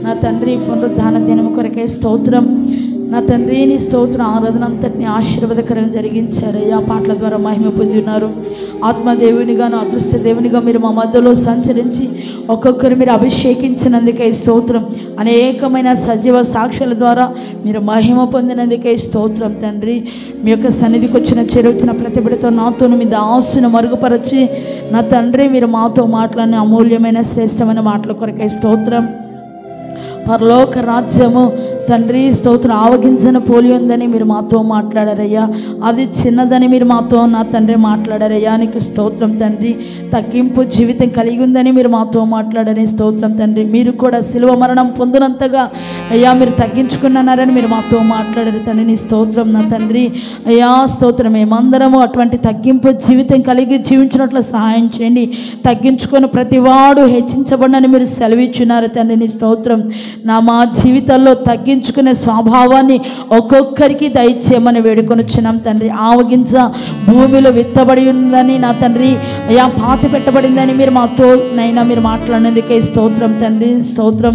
నా తండ్రి పునరుద్ధాన దినం కొరకే స్తోత్రం నా తండ్రి. నీ స్తోత్రం ఆరాధన అంతటిని ఆశీర్వాదకరంగా జరిగించారు. ఆ పాటల ద్వారా మహిమ పొంది ఉన్నారు. ఆత్మదేవునిగాను అదృశ్య దేవునిగా మీరు మా మధ్యలో సంచరించి ఒక్కొక్కరు మీరు అభిషేకించినందుకే స్తోత్రం. అనేకమైన సజీవ సాక్షుల ద్వారా మీరు మహిమ పొందినందుకే స్తోత్రం తండ్రి. మీ యొక్క సన్నిధికి వచ్చిన చేరొచ్చిన ప్రతి బిడ్డతో నాతో మీ దాసును మరుగుపరచి నా తండ్రి మీరు మాతో మాట్లాడిన అమూల్యమైన శ్రేష్టమైన మాటల కొరకే స్తోత్రం. పరలోక రాజ్యము తండ్రి స్తోత్రం ఆవగింజన పోలి ఉందని మీరు మాతో మాట్లాడారయ్యా. అది చిన్నదని మీరు మాతో నా తండ్రి మాట్లాడారయ్యా. నీకు స్తోత్రం తండ్రి. తగ్గింపు జీవితం కలిగి ఉందని మీరు మాతో మాట్లాడని స్తోత్రం తండ్రి. మీరు కూడా శిలువ మరణం పొందినంతగా అయ్యా మీరు తగ్గించుకున్నారని మీరు మాతో మాట్లాడారు తండ్రి. నీ స్తోత్రం నా తండ్రి. అయ్యా స్తోత్రం. మేమందరము అటువంటి తగ్గింపు జీవితం కలిగి జీవించినట్లు సహాయం చేయండి. తగ్గించుకొని ప్రతివాడు హెచ్చించబడినని మీరు సెలవిచ్చున్నారు తండ్రి. నీ స్తోత్రం. మా జీవితాల్లో తగ్గించుకున్న తగ్గించుకునే స్వభావాన్ని ఒక్కొక్కరికి దయచేయమని వేడుకొనుచున్నాం తండ్రి. ఆవగింజ భూమిలో విత్తబడి ఉందని నా తండ్రి అయ్యా, పాతి పెట్టబడిందని మీరు మాతో నైనా మీరు మాట్లాడినందుకే స్తోత్రం తండ్రి. స్తోత్రం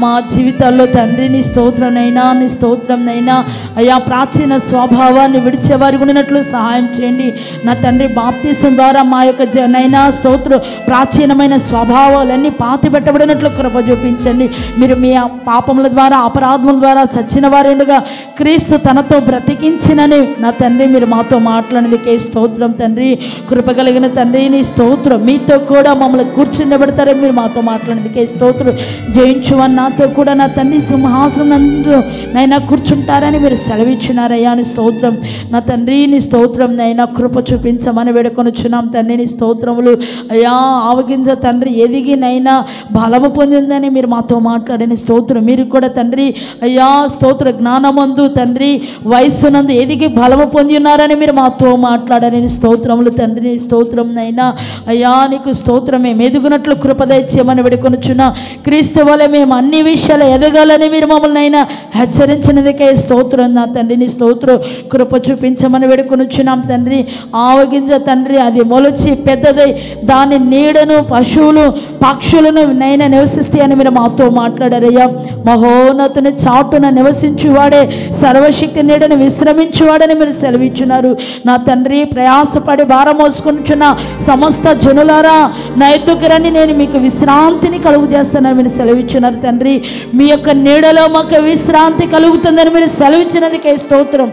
మా జీవితాల్లో తండ్రి నీ స్తోత్రం నైనా, నీ స్తోత్రం నైనా అయ్యా, ప్రాచీన స్వభావాన్ని విడిచేవారికి ఉన్నట్లు సహాయం చేయండి నా తండ్రి. బాప్తీసం ద్వారా మా యొక్క నైనా స్తోత్రం ప్రాచీనమైన స్వభావాలన్నీ పాతి పెట్టబడినట్లు కృప చూపించండి. మీరు మీ పాపముల ద్వారా అపరాధముల ద్వారా చచ్చిన వారుగా క్రీస్తు తనతో బ్రతికించినని నా తండ్రి మీరు మాతో మాట్లాడినదికే స్తోత్రం తండ్రి. కృప కలిగిన తండ్రి నీ స్తోత్రం. మీతో కూడా మమ్మల్ని కూర్చుండబెడతారని మీరు మాతో మాట్లాడినదికే స్తోత్రం. జయించువని నాతో కూడా నా తండ్రి సింహాసనం నందు నైనా కూర్చుంటారని మీరు సెలవిచ్చున్నారయ్యా నీ స్తోత్రం. నా తండ్రి నీ స్తోత్రం నైనా కృప చూపించమని వేడుకొనుచున్నాం తండ్రి. నీ స్తోత్రములు అయ్యా, ఆవగింజ తండ్రి ఎదిగి నైనా బలము పొందిందని మీరు మాతో మాట్లాడని స్తోత్రం. మీరు కూడా తండ్రి అయ్యా స్తోత్ర జ్ఞానమందు తండ్రి వయస్సునందు ఎదిగి బలము పొంది ఉన్నారని మీరు మాతో మాట్లాడని స్తోత్రములు తండ్రి. నీ స్తోత్రం నైనా అయ్యా, నీకు స్తోత్రమే ఎదుగునట్లు కృపదయచేయమని వేడుకొనుచున్నా. క్రీస్తు వలె మేము అన్ని విషయాలు ఎదగాలని మీరు మమ్మల్ని అయినా హెచ్చరించినదికే స్తోత్రం నా తండ్రి. నీ స్తోత్రం కృప చూపించమని వేడుకొనుచున్నాం తండ్రి. ఆవగింజ తండ్రి అది మొలచి పెద్దదై దాని నీడను పశువులు పక్షులను నైనా నివసిస్తాయని మీరు మాతో మాట్లాడారయ్యా. మహోన్నతుని చాటున నివసించువాడే సర్వశక్తి నీడను విశ్రమించువాడని మీరు సెలవిచ్చున్నారు నా తండ్రి. ప్రయాసపడి భారం మోసుకుంటున్న సమస్త జనులారా నా ఎద్దుకు రండి, నేను మీకు విశ్రాంతిని కలుగు చేస్తానని మీరు సెలవిచ్చున్నారు తండ్రి. మీ యొక్క నీడలో మాకు విశ్రాంతి కలుగుతుందని మీరు సెలవిచ్చినందుకే స్తోత్రం.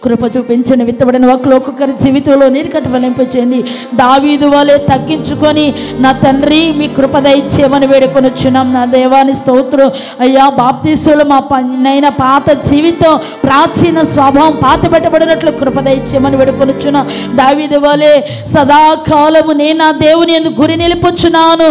కృప చూపించండి. విత్తబడిన వాక్కులు ఒక్కొక్కరి జీవితంలో నీరుకట్టు ఫలింపచేయండి. దావీదు వలె తగ్గించుకొని నా తండ్రి మీ కృప దయచేయమని వేడుకొనుచున్నాం నా దేవాని స్తోత్రం. అయ్యా, బాప్తీసులు మా నైనా పాత జీవితం ప్రాచీన స్వభావం పాత పెట్టబడినట్లు కృప దయచేయమని వేడుకొనుచున్నాం. దావీదు వలె సదాకాలము నేను నా దేవుని ఎందుకు గురి నిలుపుచున్నాను,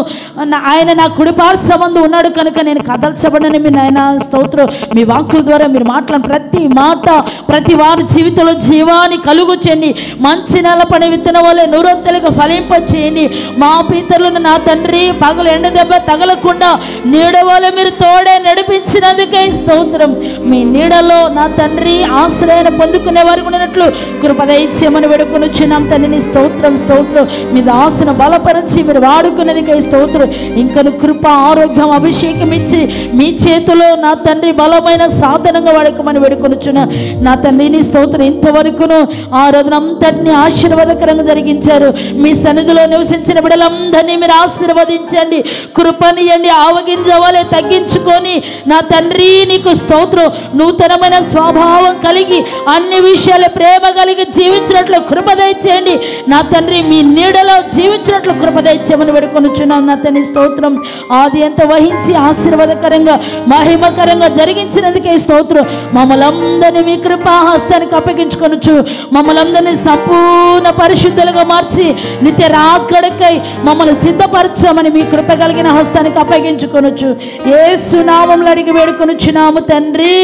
ఆయన నా కుడిపార్శ్వమందు ఉన్నాడు కనుక నేను కదల్చబడని మీ నాయన స్తోత్రం. మీ వాక్కుల ద్వారా మీరు మాట్లాడిన ప్రతి మాట ప్రతి వారి జీవితంలో జీవాన్ని కలుగు చేయండి. మంచి నెలపడి విత్తనం వల్ల నూరంతలుగా ఫలింప చేయండి. మా పితరులను నా తండ్రి పగలు ఎండ దెబ్బ తగలకుండా నీడ వల్ల మీరు తోడే నడిపించినందుకే స్తోత్రం. మీ నీడలో నా తండ్రి ఆశ్రయాన్ని పొందుకునే వారికి ఉన్నట్లు కృపదయచేయమని వేడుకొనుచున్నాం తండ్రి. స్తోత్రం స్తోత్రం. మీ దాసును బలపరిచి మీరు వాడుకునేదికే స్తోత్రం. ఇంకను కృప ఆరోగ్యం అభిషేకం ఇచ్చి మీ చేతిలో నా తండ్రి బలమైన సాధనంగా వాడుకోమని వేడుకొనుచున్నా నా తండ్రి. నీ స్తోత్రం. ఇంతవరకును ఆరాధన అంతటిని ఆశీర్వాదకరంగా జరిగించారు. మీ సన్నిధిలో నివసించిన బిడ్డలందరినీ మీరు ఆశీర్వదించండి, కృపనియండి. ఆవగింజవాలే తగ్గించుకొని నా తండ్రి నీకు స్తోత్రం. నూతనమైన స్వభావం కలిగి అన్ని విషయాలు ప్రేమ కలిగి జీవించినట్లు కృపదయచేయండి నా తండ్రి. మీ నీడలో జీవించినట్లు కృపదయచేయమని వేడుకొనుచున్నాం నా తండ్రి. స్తోత్రం. ఆది ఎంత వహించి ఆశీర్వాదకరంగా మహిమకరంగా జరిగించినందుకే స్తోత్రం. మమ్మల్ని అందరినీ మీ కృపా హస్తానికి అప్పగించుకొనుచు మమ్మల్ని అందరినీ సంపూర్ణ పరిశుద్ధులుగా మార్చి నిత్య రాకడకై మమ్మల్ని సిద్ధపరచమని మీ కృప కలిగిన హస్తానికి అప్పగించుకొనుచు యేసు నామములో అడిగి వేడుకొనుచున్నాము తండ్రి.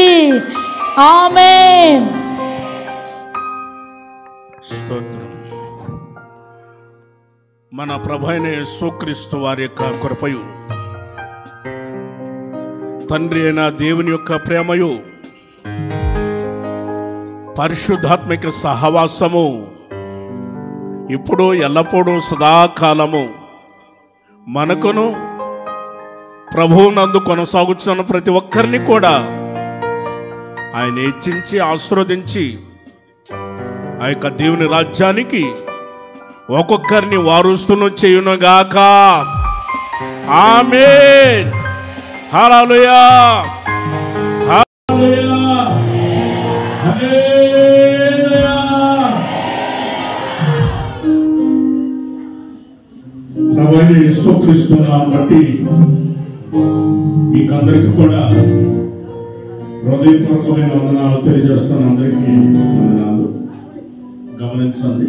ఆమేన్. స్తోత్రం. మన ప్రభువైన యేసుక్రీస్తు వారి యొక్క కృపయు తండ్రి అయిన దేవుని యొక్క ప్రేమయు పరిశుద్ధాత్మిక సహవాసము ఇప్పుడు ఎల్లప్పుడూ సదాకాలము మనకును ప్రభువునందు కొనసాగుతున్న ప్రతి ఒక్కరిని కూడా ఆయన హెచ్చించి ఆశీర్వదించి ఆ యొక్క దేవుని రాజ్యానికి ఒక్కొక్కరిని వారుస్తును చేయునుగాక. ఆమేన్. హల్లెలూయా. ప్రభువైన యేసుక్రీస్తు నామమును బట్టి మీకందరికీ కూడా హృదయపూర్వకమైన వందనాలు తెలియజేస్తాను. అందరికీ వందనాలు. గమనించండి.